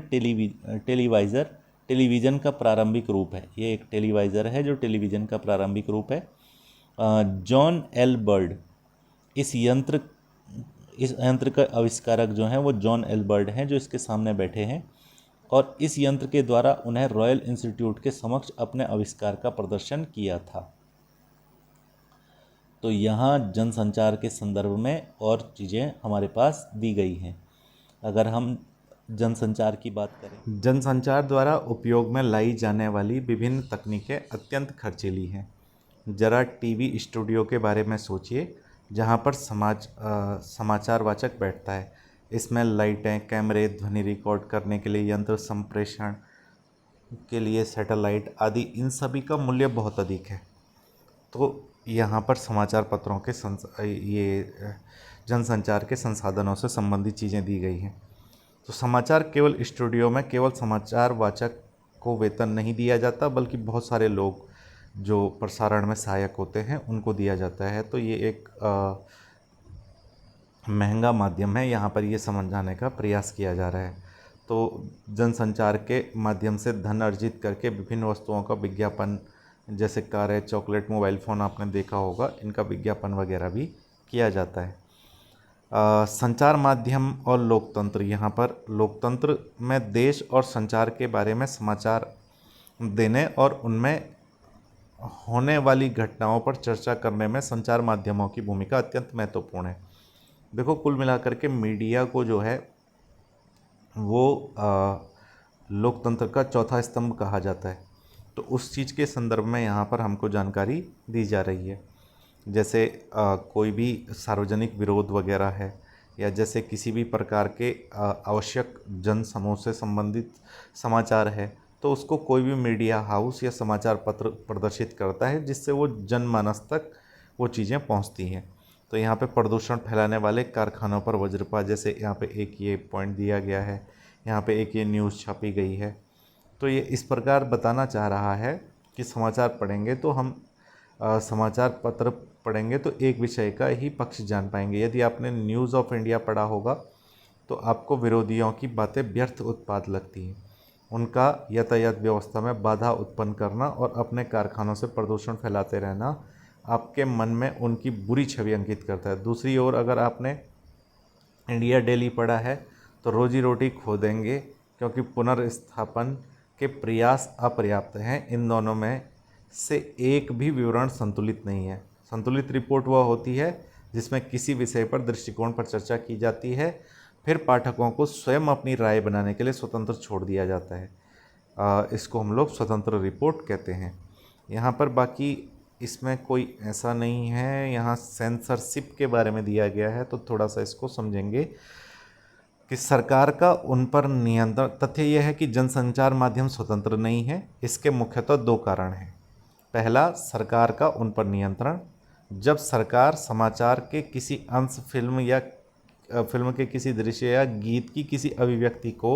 टेलीविज़न का प्रारंभिक रूप है। ये एक टेलीवाइज़र है जो टेलीविज़न का प्रारंभिक रूप है। जॉन एल बर्ड इस यंत्र का आविष्कारक जो हैं वो जॉन एल बर्ड हैं, जो इसके सामने बैठे हैं, और इस यंत्र के द्वारा उन्हें रॉयल इंस्टीट्यूट के समक्ष अपने आविष्कार का प्रदर्शन किया था। तो यहाँ जनसंचार के संदर्भ में और चीज़ें हमारे पास दी गई हैं। अगर हम जनसंचार की बात करें, जनसंचार द्वारा उपयोग में लाई जाने वाली विभिन्न तकनीकें अत्यंत खर्चीली हैं। ज़रा टीवी स्टूडियो के बारे में सोचिए, जहाँ पर समाचार वाचक बैठता है। इसमें लाइटें, कैमरे, ध्वनि रिकॉर्ड करने के लिए यंत्र, संप्रेषण के लिए सैटेलाइट आदि, इन सभी का मूल्य बहुत अधिक है। तो यहाँ पर समाचार पत्रों के जनसंचार के संसाधनों से संबंधित चीज़ें दी गई हैं। तो समाचार केवल स्टूडियो में केवल समाचार वाचक को वेतन नहीं दिया जाता, बल्कि बहुत सारे लोग जो प्रसारण में सहायक होते हैं उनको दिया जाता है। तो ये एक महंगा माध्यम है, यहाँ पर ये समझाने का प्रयास किया जा रहा है। तो जनसंचार के माध्यम से धन अर्जित करके विभिन्न वस्तुओं का विज्ञापन, जैसे कारें, चॉकलेट, मोबाइल फ़ोन आपने देखा होगा, इनका विज्ञापन वगैरह भी किया जाता है। संचार माध्यम और लोकतंत्र, यहाँ पर लोकतंत्र में देश और संचार के बारे में समाचार देने और उनमें होने वाली घटनाओं पर चर्चा करने में संचार माध्यमों की भूमिका अत्यंत महत्वपूर्ण है। देखो, कुल मिलाकर के मीडिया को जो है वो लोकतंत्र का चौथा स्तंभ कहा जाता है। तो उस चीज़ के संदर्भ में यहाँ पर हमको जानकारी दी जा रही है। जैसे कोई भी सार्वजनिक विरोध वगैरह है, या जैसे किसी भी प्रकार के आवश्यक जन समूह से संबंधित समाचार है, तो उसको कोई भी मीडिया हाउस या समाचार पत्र प्रदर्शित करता है, जिससे वो जनमानस तक वो चीज़ें पहुंचती हैं। तो यहाँ पे प्रदूषण फैलाने वाले कारखानों पर वज्रपात, जैसे यहाँ पे एक ये पॉइंट दिया गया है, यहाँ पे एक ये न्यूज़ छपी गई है। तो ये इस प्रकार बताना चाह रहा है कि समाचार पढ़ेंगे तो हम समाचार पत्र पढ़ेंगे तो एक विषय का ही पक्ष जान पाएंगे। यदि आपने न्यूज़ ऑफ इंडिया पढ़ा होगा तो आपको विरोधियों की बातें व्यर्थ उत्पाद लगती हैं। उनका यातायात व्यवस्था में बाधा उत्पन्न करना और अपने कारखानों से प्रदूषण फैलाते रहना आपके मन में उनकी बुरी छवि अंकित करता है। दूसरी ओर अगर आपने इंडिया डेली पढ़ा है तो रोजी रोटी खो देंगे, क्योंकि पुनर्स्थापन के प्रयास अपर्याप्त हैं। इन दोनों में से एक भी विवरण संतुलित नहीं है। संतुलित रिपोर्ट वह होती है जिसमें किसी विषय पर दृष्टिकोण पर चर्चा की जाती है, फिर पाठकों को स्वयं अपनी राय बनाने के लिए स्वतंत्र छोड़ दिया जाता है। इसको हम लोग स्वतंत्र रिपोर्ट कहते हैं। यहाँ पर बाकी इसमें कोई ऐसा नहीं है, यहाँ सेंसरशिप के बारे में दिया गया है, तो थोड़ा सा इसको समझेंगे कि सरकार का उन पर नियंत्रण। तथ्य यह है कि जनसंचार माध्यम स्वतंत्र नहीं है। इसके मुख्यतः दो कारण हैं। पहला, सरकार का उन पर नियंत्रण। जब सरकार समाचार के किसी अंश, फिल्म के किसी दृश्य या गीत की किसी अभिव्यक्ति को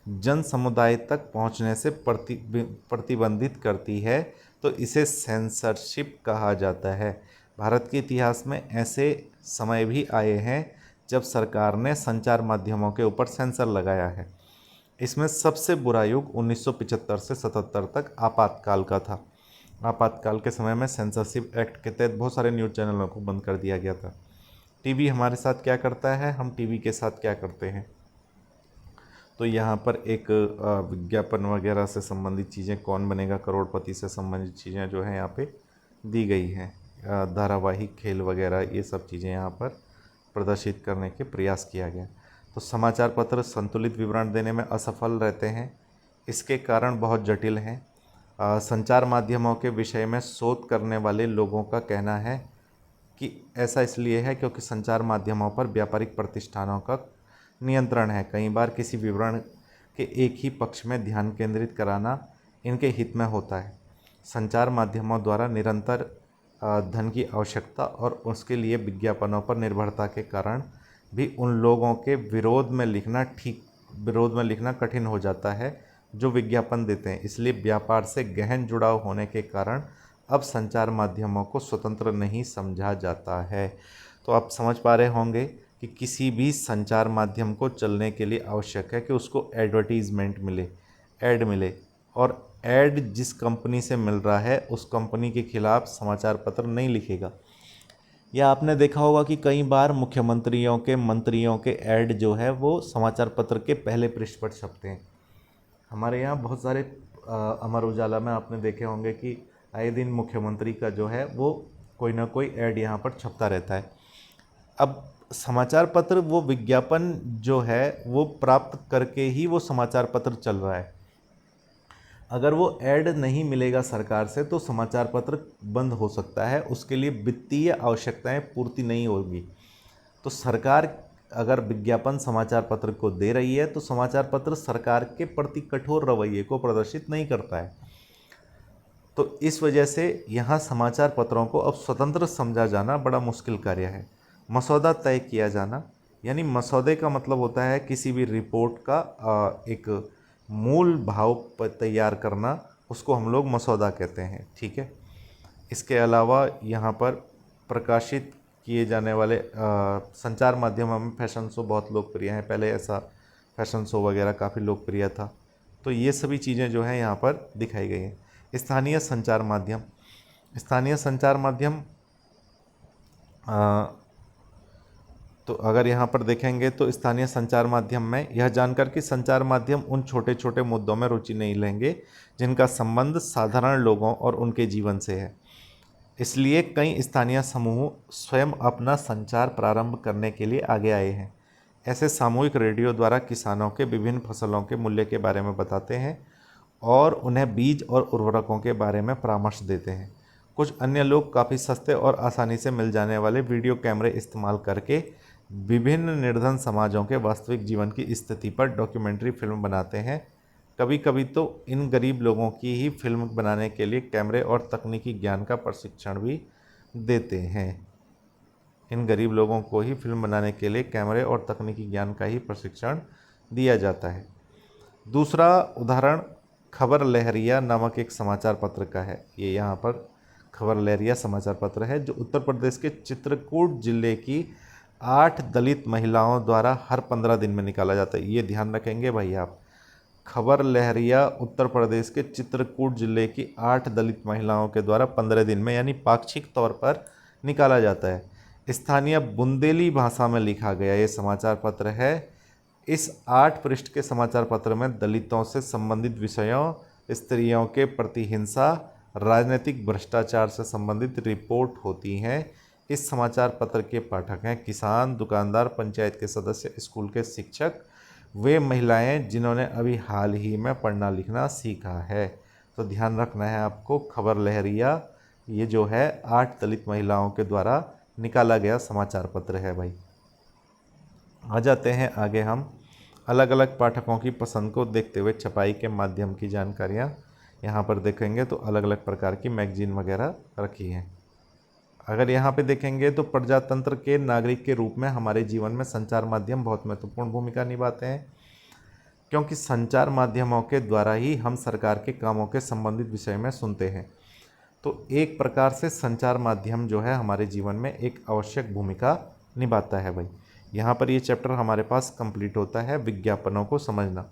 जन समुदाय तक पहुंचने से प्रतिबंधित करती है तो इसे सेंसरशिप कहा जाता है। भारत के इतिहास में ऐसे समय भी आए हैं जब सरकार ने संचार माध्यमों के ऊपर सेंसर लगाया है। इसमें सबसे बुरा युग 1975 से 77 तक आपातकाल का था। आपातकाल के समय में सेंसरशिप एक्ट के तहत बहुत सारे न्यूज़ चैनलों को बंद कर दिया गया था। टीवी हमारे साथ क्या करता है, हम टीवी के साथ क्या करते हैं। तो यहाँ पर एक विज्ञापन वगैरह से संबंधित चीज़ें, कौन बनेगा करोड़पति से संबंधित चीज़ें जो हैं यहाँ पे दी गई हैं। धारावाहिक, खेल वगैरह, ये सब चीज़ें यहाँ पर प्रदर्शित करने के प्रयास किया गया। तो समाचार पत्र संतुलित विवरण देने में असफल रहते हैं। इसके कारण बहुत जटिल हैं। संचार माध्यमों के विषय में शोध करने वाले लोगों का कहना है कि ऐसा इसलिए है क्योंकि संचार माध्यमों पर व्यापारिक प्रतिष्ठानों का नियंत्रण है। कई बार किसी विवरण के एक ही पक्ष में ध्यान केंद्रित कराना इनके हित में होता है। संचार माध्यमों द्वारा निरंतर धन की आवश्यकता और उसके लिए विज्ञापनों पर निर्भरता के कारण भी उन लोगों के विरोध में लिखना कठिन हो जाता है जो विज्ञापन देते हैं। इसलिए व्यापार से गहन जुड़ाव होने के कारण अब संचार माध्यमों को स्वतंत्र नहीं समझा जाता है। तो आप समझ पा रहे होंगे कि किसी भी संचार माध्यम को चलने के लिए आवश्यक है कि उसको एडवर्टीज़मेंट मिले, ऐड मिले, और ऐड जिस कंपनी से मिल रहा है उस कंपनी के खिलाफ समाचार पत्र नहीं लिखेगा। या आपने देखा होगा कि कई बार मुख्यमंत्रियों के, मंत्रियों के ऐड जो है वो समाचार पत्र के पहले पृष्ठ पर छपते हैं। हमारे यहाँ बहुत सारे अमर उजाला में आपने देखे होंगे कि आए दिन मुख्यमंत्री का जो है वो कोई ना कोई ऐड यहाँ पर छपता रहता है। अब समाचार पत्र वो विज्ञापन जो है वो प्राप्त करके ही वो समाचार पत्र चल रहा है। अगर वो ऐड नहीं मिलेगा सरकार से तो समाचार पत्र बंद हो सकता है, उसके लिए वित्तीय आवश्यकताएं पूर्ति नहीं होगी। तो सरकार अगर विज्ञापन समाचार पत्र को दे रही है तो समाचार पत्र सरकार के प्रति कठोर रवैये को प्रदर्शित नहीं करता है। तो इस वजह से यहाँ समाचार पत्रों को अब स्वतंत्र समझा जाना बड़ा मुश्किल कार्य है। मसौदा तय किया जाना, यानी मसौदे का मतलब होता है किसी भी रिपोर्ट का एक मूल भाव तैयार करना, उसको हम लोग मसौदा कहते हैं। ठीक है। इसके अलावा यहाँ पर प्रकाशित किए जाने वाले संचार माध्यमों में फैशन शो बहुत लोकप्रिय हैं। पहले ऐसा फैशन शो वगैरह काफ़ी लोकप्रिय था। तो ये सभी चीज़ें जो हैं यहाँ पर दिखाई गई हैं। स्थानीय संचार माध्यम, स्थानीय संचार माध्यम तो अगर यहाँ पर देखेंगे तो स्थानीय संचार माध्यम में यह जानकर कि संचार माध्यम उन छोटे छोटे मुद्दों में रुचि नहीं लेंगे जिनका संबंध साधारण लोगों और उनके जीवन से है। इसलिए कई स्थानीय समूह स्वयं अपना संचार प्रारंभ करने के लिए आगे आए हैं। ऐसे सामूहिक रेडियो द्वारा किसानों के विभिन्न फसलों के मूल्य के बारे में बताते हैं और उन्हें बीज और उर्वरकों के बारे में परामर्श देते हैं। कुछ अन्य लोग काफ़ी सस्ते और आसानी से मिल जाने वाले वीडियो कैमरे इस्तेमाल करके विभिन्न निर्धन समाजों के वास्तविक जीवन की स्थिति पर डॉक्यूमेंट्री फिल्म बनाते हैं। कभी कभी तो इन गरीब लोगों की ही फिल्म बनाने के लिए कैमरे और तकनीकी ज्ञान का प्रशिक्षण भी देते हैं। इन गरीब लोगों को ही फिल्म बनाने के लिए कैमरे और तकनीकी ज्ञान का ही प्रशिक्षण दिया जाता है। दूसरा उदाहरण खबर लहरिया नामक एक समाचार पत्र का है। ये यहाँ पर खबर लहरिया समाचार पत्र है जो उत्तर प्रदेश के चित्रकूट जिले की 8 दलित महिलाओं द्वारा हर 15 दिन में निकाला जाता है। ये ध्यान रखेंगे भाई आप। खबर लहरिया उत्तर प्रदेश के चित्रकूट जिले की 8 दलित महिलाओं के द्वारा 15 दिन में यानी पाक्षिक तौर पर निकाला जाता है। स्थानीय बुंदेली भाषा में लिखा गया ये समाचार पत्र है। इस 8 पृष्ठ के समाचार पत्र में दलितों से संबंधित विषयों, स्त्रियों के प्रति हिंसा, राजनीतिक भ्रष्टाचार से संबंधित रिपोर्ट होती हैं। इस समाचार पत्र के पाठक हैं किसान, दुकानदार, पंचायत के सदस्य, स्कूल के शिक्षक, वे महिलाएं जिन्होंने अभी हाल ही में पढ़ना लिखना सीखा है। तो ध्यान रखना है आपको। खबर लहरिया ये जो है 8 दलित महिलाओं के द्वारा निकाला गया समाचार पत्र है भाई। आ जाते हैं आगे हम अलग अलग पाठकों की पसंद को देखते हुए छपाई के माध्यम की जानकारियाँ यहाँ पर देखेंगे तो अलग अलग प्रकार की मैगजीन वगैरह रखी हैं। अगर यहाँ पे देखेंगे तो प्रजातंत्र के नागरिक के रूप में हमारे जीवन में संचार माध्यम बहुत महत्वपूर्ण भूमिका निभाते हैं, क्योंकि संचार माध्यमों के द्वारा ही हम सरकार के कामों के संबंधित विषय में सुनते हैं। तो एक प्रकार से संचार माध्यम जो है हमारे जीवन में एक आवश्यक भूमिका निभाता है भाई। यहाँ पर ये चैप्टर हमारे पास कंप्लीट होता है विज्ञापनों को समझना।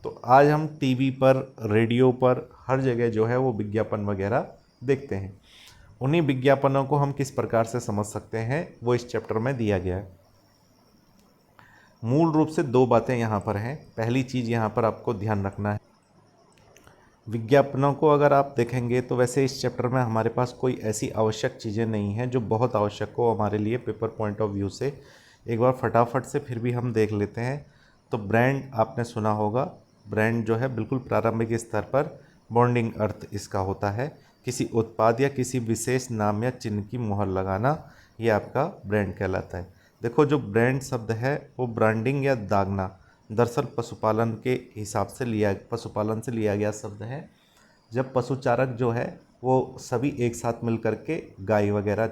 तो आज हम टीवी पर, रेडियो पर, हर जगह जो है वो विज्ञापन वगैरह देखते हैं। उन्हीं विज्ञापनों को हम किस प्रकार से समझ सकते हैं वो इस चैप्टर में दिया गया है। मूल रूप से 2 बातें यहाँ पर हैं। पहली चीज़ यहाँ पर आपको ध्यान रखना है, विज्ञापनों को अगर आप देखेंगे तो वैसे इस चैप्टर में हमारे पास कोई ऐसी आवश्यक चीज़ें नहीं हैं जो बहुत आवश्यक हो हमारे लिए पेपर पॉइंट ऑफ व्यू से। एक बार फटाफट से फिर भी हम देख लेते हैं। तो ब्रांड आपने सुना होगा। ब्रांड जो है बिल्कुल प्रारंभिक स्तर पर बॉन्डिंग अर्थ इसका होता है। किसी उत्पाद या किसी विशेष नाम या चिन्ह की मुहर लगाना, ये आपका ब्रांड कहलाता है। देखो जो ब्रांड शब्द है वो ब्रांडिंग या दागना दरअसल पशुपालन के हिसाब से पशुपालन से लिया गया शब्द है। जब पशुचारक जो है वो सभी एक साथ मिल कर के गाय वगैरह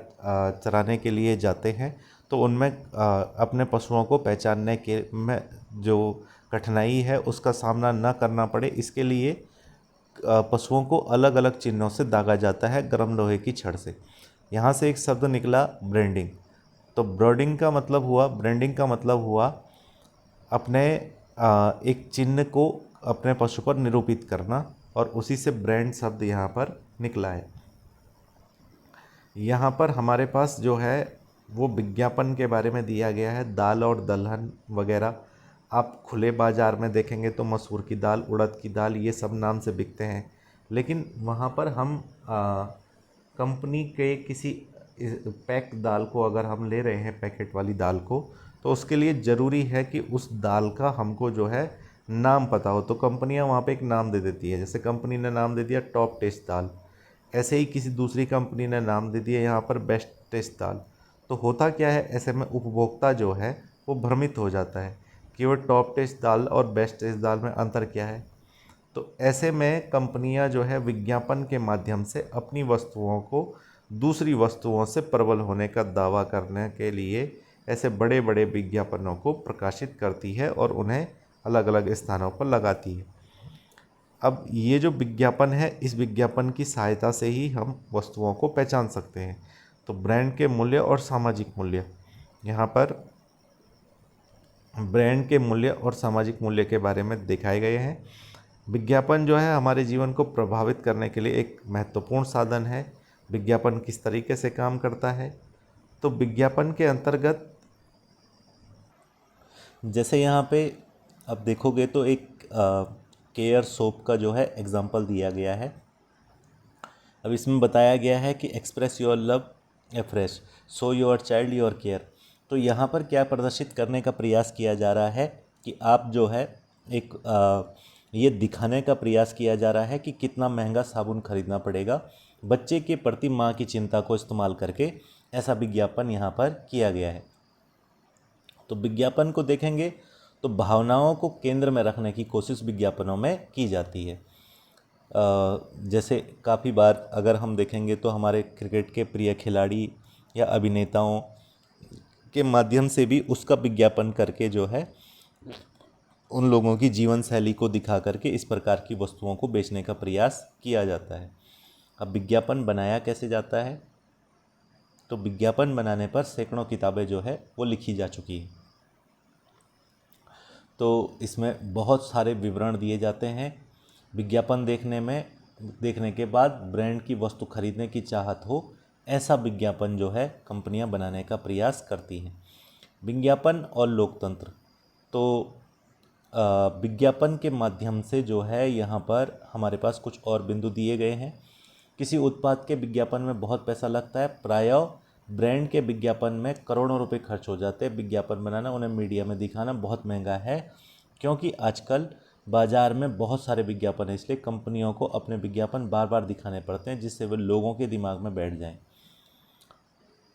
चराने के लिए जाते हैं तो उनमें अपने पशुओं को पहचानने के में जो कठिनाई है उसका सामना न करना पड़े, इसके लिए पशुओं को अलग अलग चिन्हों से दागा जाता है गर्म लोहे की छड़ से। यहाँ से एक शब्द निकला ब्रांडिंग। तो ब्रांडिंग का मतलब हुआ अपने एक चिन्ह को अपने पशु पर निरूपित करना, और उसी से ब्रांड शब्द यहाँ पर निकला है। यहाँ पर हमारे पास जो है वो विज्ञापन के बारे में दिया गया है। दाल और दलहन वगैरह आप खुले बाज़ार में देखेंगे तो मसूर की दाल, उड़द की दाल, ये सब नाम से बिकते हैं। लेकिन वहाँ पर हम कंपनी के किसी पैक दाल को अगर हम ले रहे हैं, पैकेट वाली दाल को, तो उसके लिए ज़रूरी है कि उस दाल का हमको जो है नाम पता हो। तो कंपनियां वहाँ पे एक नाम दे देती है। जैसे कंपनी ने नाम दे दिया टॉप टेस्ट दाल, ऐसे ही किसी दूसरी कंपनी ने नाम दे दिया यहाँ पर बेस्ट टेस्ट दाल। तो होता क्या है, ऐसे में उपभोक्ता जो है वो भ्रमित हो जाता है कि वो टॉप टेस्ट दाल और बेस्ट टेस्ट दाल में अंतर क्या है। तो ऐसे में कंपनियां जो है विज्ञापन के माध्यम से अपनी वस्तुओं को दूसरी वस्तुओं से प्रबल होने का दावा करने के लिए ऐसे बड़े बड़े विज्ञापनों को प्रकाशित करती है और उन्हें अलग अलग स्थानों पर लगाती है। अब ये जो विज्ञापन है, इस विज्ञापन की सहायता से ही हम वस्तुओं को पहचान सकते हैं। तो ब्रांड के मूल्य और सामाजिक मूल्य, यहाँ पर ब्रांड के मूल्य और सामाजिक मूल्य के बारे में दिखाए गए हैं। विज्ञापन जो है हमारे जीवन को प्रभावित करने के लिए एक महत्वपूर्ण साधन है। विज्ञापन किस तरीके से काम करता है, तो विज्ञापन के अंतर्गत जैसे यहाँ पे अब देखोगे तो एक केयर सोप का जो है एग्जाम्पल दिया गया है। अब इसमें बताया गया है कि express your love afresh, show your child your care. तो यहाँ पर क्या प्रदर्शित करने का प्रयास किया जा रहा है कि आप जो है एक ये दिखाने का प्रयास किया जा रहा है कि कितना महंगा साबुन खरीदना पड़ेगा बच्चे के प्रति माँ की चिंता को इस्तेमाल करके, ऐसा विज्ञापन यहाँ पर किया गया है। तो विज्ञापन को देखेंगे तो भावनाओं को केंद्र में रखने की कोशिश विज्ञापनों में की जाती है। जैसे काफ़ी बार अगर हम देखेंगे तो हमारे क्रिकेट के प्रिय खिलाड़ी या अभिनेताओं के माध्यम से भी उसका विज्ञापन करके जो है उन लोगों की जीवन शैली को दिखा करके इस प्रकार की वस्तुओं को बेचने का प्रयास किया जाता है। अब विज्ञापन बनाया कैसे जाता है? तो विज्ञापन बनाने पर सैकड़ों किताबें जो है वो लिखी जा चुकी है। तो इसमें बहुत सारे विवरण दिए जाते हैं। विज्ञापन देखने के बाद ब्रांड की वस्तु खरीदने की चाहत हो, ऐसा विज्ञापन जो है कंपनियां बनाने का प्रयास करती हैं। विज्ञापन और लोकतंत्र। तो विज्ञापन के माध्यम से जो है यहाँ पर हमारे पास कुछ और बिंदु दिए गए हैं। किसी उत्पाद के विज्ञापन में बहुत पैसा लगता है। प्रायः ब्रांड के विज्ञापन में करोड़ों रुपए खर्च हो जाते हैं। विज्ञापन बनाना, उन्हें मीडिया में दिखाना बहुत महंगा है, क्योंकि आजकल बाज़ार में बहुत सारे विज्ञापन हैं, इसलिए कंपनियों को अपने विज्ञापन बार बार दिखाने पड़ते हैं जिससे वे लोगों के दिमाग में बैठ जाएं।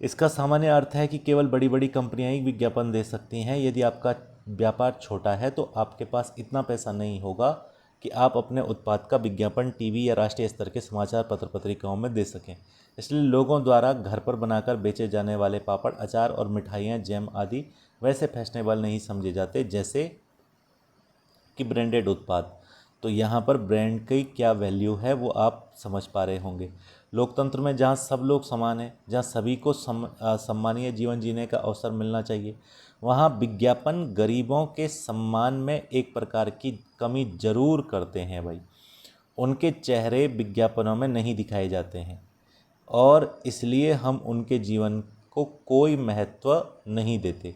इसका सामान्य अर्थ है कि केवल बड़ी बड़ी कंपनियां ही विज्ञापन दे सकती हैं। यदि आपका व्यापार छोटा है तो आपके पास इतना पैसा नहीं होगा कि आप अपने उत्पाद का विज्ञापन टीवी या राष्ट्रीय स्तर के समाचार पत्र पत्रिकाओं में दे सकें। इसलिए लोगों द्वारा घर पर बनाकर बेचे जाने वाले पापड़, अचार और मिठाइयाँ, जैम आदि वैसे फैशनेबल नहीं समझे जाते जैसे कि ब्रांडेड उत्पाद। तो यहाँ पर ब्रांड की क्या वैल्यू है वो आप समझ पा रहे होंगे। लोकतंत्र में जहाँ सब लोग समान हैं, जहाँ सभी को सम्मानीय जीवन जीने का अवसर मिलना चाहिए, वहाँ विज्ञापन गरीबों के सम्मान में एक प्रकार की कमी जरूर करते हैं भाई। उनके चेहरे विज्ञापनों में नहीं दिखाए जाते हैं और इसलिए हम उनके जीवन को कोई महत्व नहीं देते।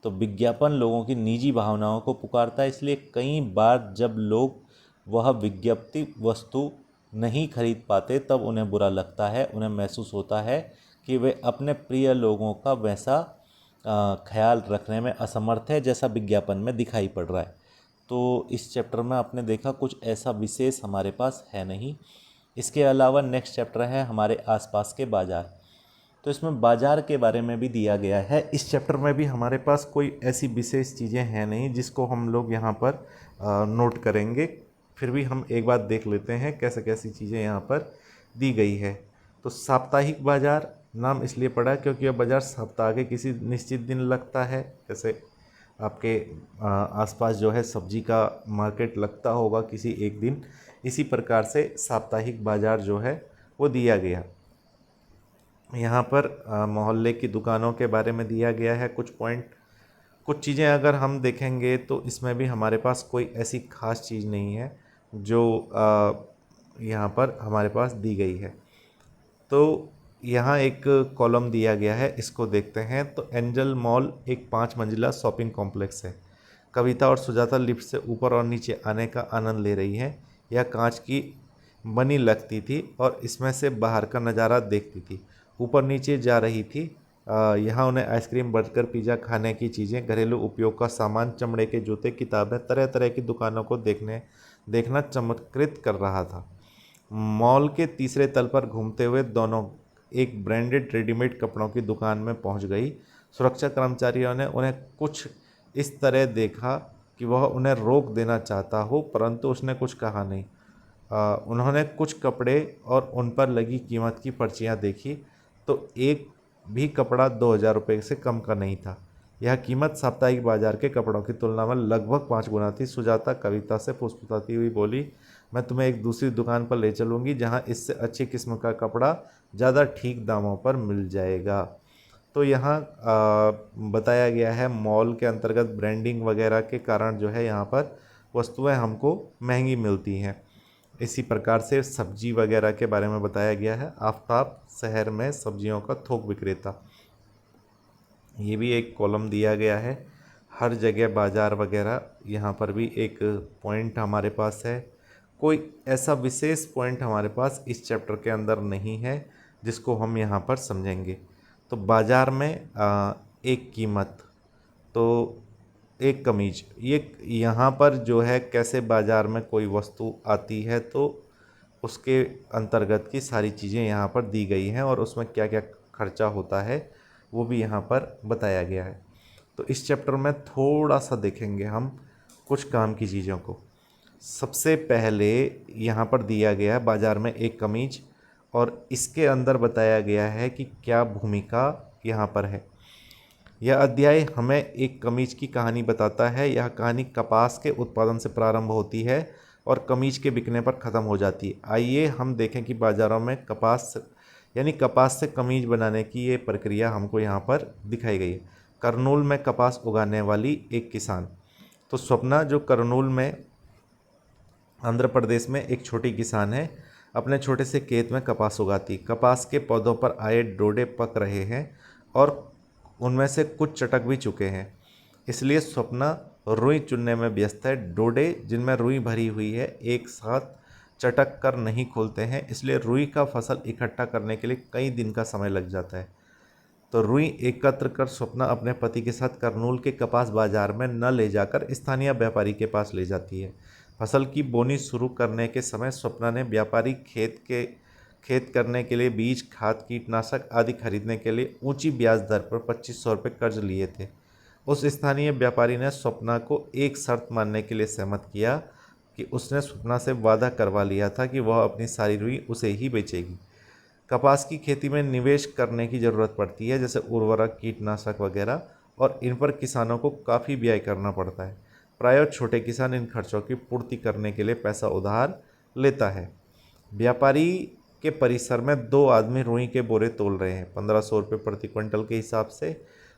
तो विज्ञापन लोगों की निजी भावनाओं को पुकारता है, इसलिए कई बार जब लोग वह विज्ञप्ति वस्तु नहीं खरीद पाते तब उन्हें बुरा लगता है। उन्हें महसूस होता है कि वे अपने प्रिय लोगों का वैसा ख्याल रखने में असमर्थ है जैसा विज्ञापन में दिखाई पड़ रहा है। तो इस चैप्टर में आपने देखा कुछ ऐसा विशेष हमारे पास है नहीं। इसके अलावा नेक्स्ट चैप्टर है हमारे आसपास के बाज़ार। तो इसमें बाज़ार के बारे में भी दिया गया है। इस चैप्टर में भी हमारे पास कोई ऐसी विशेष चीज़ें हैं नहीं जिसको हम लोग यहाँ पर नोट करेंगे। फिर भी हम एक बात देख लेते हैं कैसे कैसी चीज़ें यहाँ पर दी गई है। तो साप्ताहिक बाज़ार नाम इसलिए पड़ा क्योंकि यह बाज़ार सप्ताह के किसी निश्चित दिन लगता है। जैसे आपके आसपास जो है सब्जी का मार्केट लगता होगा किसी एक दिन, इसी प्रकार से साप्ताहिक बाज़ार जो है वो दिया गया। यहाँ पर मोहल्ले की दुकानों के बारे में दिया गया है कुछ पॉइंट। कुछ चीज़ें अगर हम देखेंगे तो इसमें भी हमारे पास कोई ऐसी खास चीज़ नहीं है जो यहाँ पर हमारे पास दी गई है। तो यहाँ एक कॉलम दिया गया है, इसको देखते हैं। तो एंजल मॉल एक 5 मंजिला शॉपिंग कॉम्प्लेक्स है। कविता और सुजाता लिफ्ट से ऊपर और नीचे आने का आनंद ले रही हैं। यह कांच की बनी लगती थी और इसमें से बाहर का नज़ारा देखती थी। ऊपर नीचे जा रही थी। यहाँ उन्हें आइसक्रीम, बर्गर, पिज़्ज़ा, खाने की चीज़ें, घरेलू उपयोग का सामान, चमड़े के जूते, किताबें, तरह तरह की दुकानों को देखना चमत्कृत कर रहा था। मॉल के तीसरे तल पर घूमते हुए दोनों एक ब्रांडेड रेडीमेड कपड़ों की दुकान में पहुंच गई। सुरक्षा कर्मचारियों ने उन्हें कुछ इस तरह देखा कि वह उन्हें रोक देना चाहता हो, परंतु उसने कुछ कहा नहीं। उन्होंने कुछ कपड़े और उन पर लगी कीमत की पर्चियां देखी तो एक भी कपड़ा 2000 रुपये से कम का नहीं था। यह कीमत साप्ताहिक बाजार के कपड़ों की तुलना में लगभग 5 गुना थी। सुजाता कविता से फुसफुसाती हुई बोली, मैं तुम्हें एक दूसरी दुकान पर ले चलूँगी जहाँ इससे अच्छी किस्म का कपड़ा ज़्यादा ठीक दामों पर मिल जाएगा। तो यहाँ बताया गया है मॉल के अंतर्गत ब्रांडिंग वगैरह के कारण जो है यहाँ पर वस्तुएं हमको महंगी मिलती हैं। इसी प्रकार से सब्जी वगैरह के बारे में बताया गया है। आफताब शहर में सब्जियों का थोक विक्रेता, ये भी एक कॉलम दिया गया है। हर जगह बाज़ार वगैरह, यहाँ पर भी एक पॉइंट हमारे पास है। कोई ऐसा विशेष पॉइंट हमारे पास इस चैप्टर के अंदर नहीं है जिसको हम यहाँ पर समझेंगे। तो बाज़ार में एक कीमत, तो एक कमीज, ये यहाँ पर जो है कैसे बाज़ार में कोई वस्तु आती है तो उसके अंतर्गत की सारी चीज़ें यहाँ पर दी गई हैं और उसमें क्या क्या खर्चा होता है वो भी यहाँ पर बताया गया है। तो इस चैप्टर में थोड़ा सा देखेंगे हम कुछ काम की चीज़ों को। सबसे पहले यहाँ पर दिया गया है बाज़ार में एक कमीज और इसके अंदर बताया गया है कि क्या भूमिका यहाँ पर है। यह अध्याय हमें एक कमीज की कहानी बताता है। यह कहानी कपास के उत्पादन से प्रारंभ होती है और कमीज के बिकने पर ख़त्म हो जाती है। आइए हम देखें कि बाज़ारों में कपास से कमीज बनाने की ये प्रक्रिया हमको यहाँ पर दिखाई गई है। करनूल में कपास उगाने वाली एक किसान। तो स्वप्ना जो करनूल में आंध्र प्रदेश में एक छोटी किसान है, अपने छोटे से खेत में कपास उगाती। कपास के पौधों पर आए डोडे पक रहे हैं और उनमें से कुछ चटक भी चुके हैं, इसलिए स्वप्ना रुई चुनने में व्यस्त है। डोडे जिनमें रुई भरी हुई है एक साथ चटक कर नहीं खोलते हैं, इसलिए रुई का फसल इकट्ठा करने के लिए कई दिन का समय लग जाता है। तो रुई एकत्र कर स्वप्ना अपने पति के साथ करनूल के कपास बाजार में न ले जाकर स्थानीय व्यापारी के पास ले जाती है। फसल की बोनी शुरू करने के समय स्वप्ना ने व्यापारी खेत करने के लिए बीज, खाद, कीटनाशक आदि खरीदने के लिए ऊंची ब्याज दर पर 2500 रुपये कर्ज लिए थे। उस स्थानीय व्यापारी ने स्वप्ना को एक शर्त मानने के लिए सहमत किया कि उसने स्वप्ना से वादा करवा लिया था कि वह अपनी सारी रुई उसे ही बेचेगी। कपास की खेती में निवेश करने की ज़रूरत पड़ती है, जैसे उर्वरक, कीटनाशक वगैरह, और इन पर किसानों को काफ़ी व्यय करना पड़ता है। प्रायः छोटे किसान इन खर्चों की पूर्ति करने के लिए पैसा उधार लेता है। व्यापारी के परिसर में 2 आदमी रुई के बोरे तोल रहे हैं। 1500 रुपये प्रति क्विंटल के हिसाब से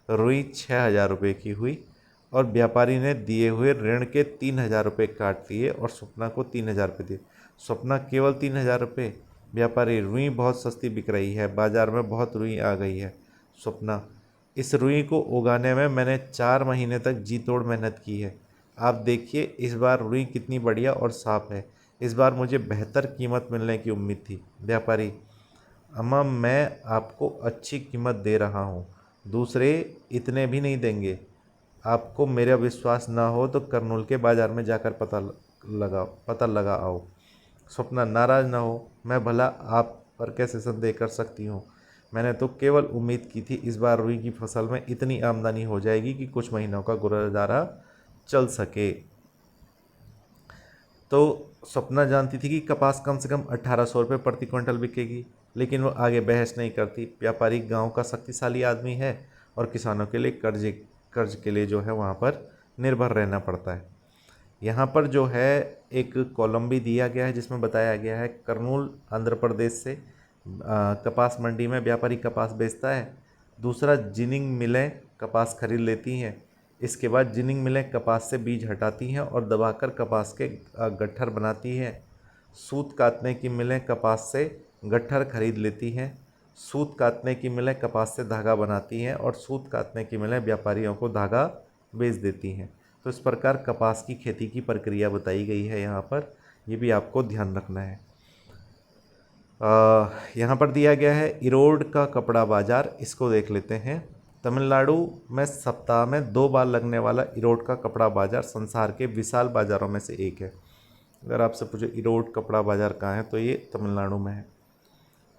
रुई 6000 रुपये की हुई और व्यापारी ने दिए हुए ऋण के 3000 रुपये काट दिए और स्वप्ना को 3000 रुपये दिए। स्वप्ना केवल 3000 रुपये। व्यापारी, रुई बहुत सस्ती बिक रही है, बाजार में बहुत रुई आ गई है। स्वप्ना, इस रुई को उगाने में मैंने 4 महीने तक जी तोड़ मेहनत की है। आप देखिए इस बार रुई कितनी बढ़िया और साफ़ है। इस बार मुझे बेहतर कीमत मिलने की उम्मीद थी। व्यापारी, अम्मा मैं आपको अच्छी कीमत दे रहा हूँ, दूसरे इतने भी नहीं देंगे। आपको मेरा विश्वास ना हो तो करनूल के बाज़ार में जाकर पता लगा आओ। स्वप्ना, नाराज़ ना हो, मैं भला आप पर कैसे संदेह कर सकती हूँ। मैंने तो केवल उम्मीद की थी इस बार रुई की फसल में इतनी आमदनी हो जाएगी कि कुछ महीनों का गुजारा चल सके। तो स्वप्ना जानती थी कि कपास कम से कम 1800 रुपये प्रति क्विंटल बिकेगी, लेकिन वो आगे बहस नहीं करती। व्यापारी गांव का शक्तिशाली आदमी है और किसानों के लिए कर्ज के लिए जो है वहाँ पर निर्भर रहना पड़ता है। यहाँ पर जो है एक कॉलम भी दिया गया है जिसमें बताया गया है करनूल आंध्र प्रदेश से कपास मंडी में व्यापारी कपास बेचता है। दूसरा, जिनिंग मिलें कपास खरीद लेती हैं। इसके बाद जिनिंग मिलें कपास से बीज हटाती हैं और दबाकर कपास के गट्ठर बनाती हैं। सूत काटने की मिलें कपास से गट्ठर खरीद लेती हैं। सूत काटने की मिलें कपास से धागा बनाती हैं और सूत काटने की मिलें व्यापारियों को धागा बेच देती हैं। तो इस प्रकार कपास की खेती की प्रक्रिया बताई गई है यहाँ पर, ये भी आपको ध्यान रखना है। यहाँ पर दिया गया है इरोड का कपड़ा बाजार, इसको देख लेते हैं। तमिलनाडु में सप्ताह में 2 बार लगने वाला इरोड का कपड़ा बाजार संसार के विशाल बाज़ारों में से एक है। अगर आपसे पूछे इरोड कपड़ा बाजार कहाँ है तो ये तमिलनाडु में है।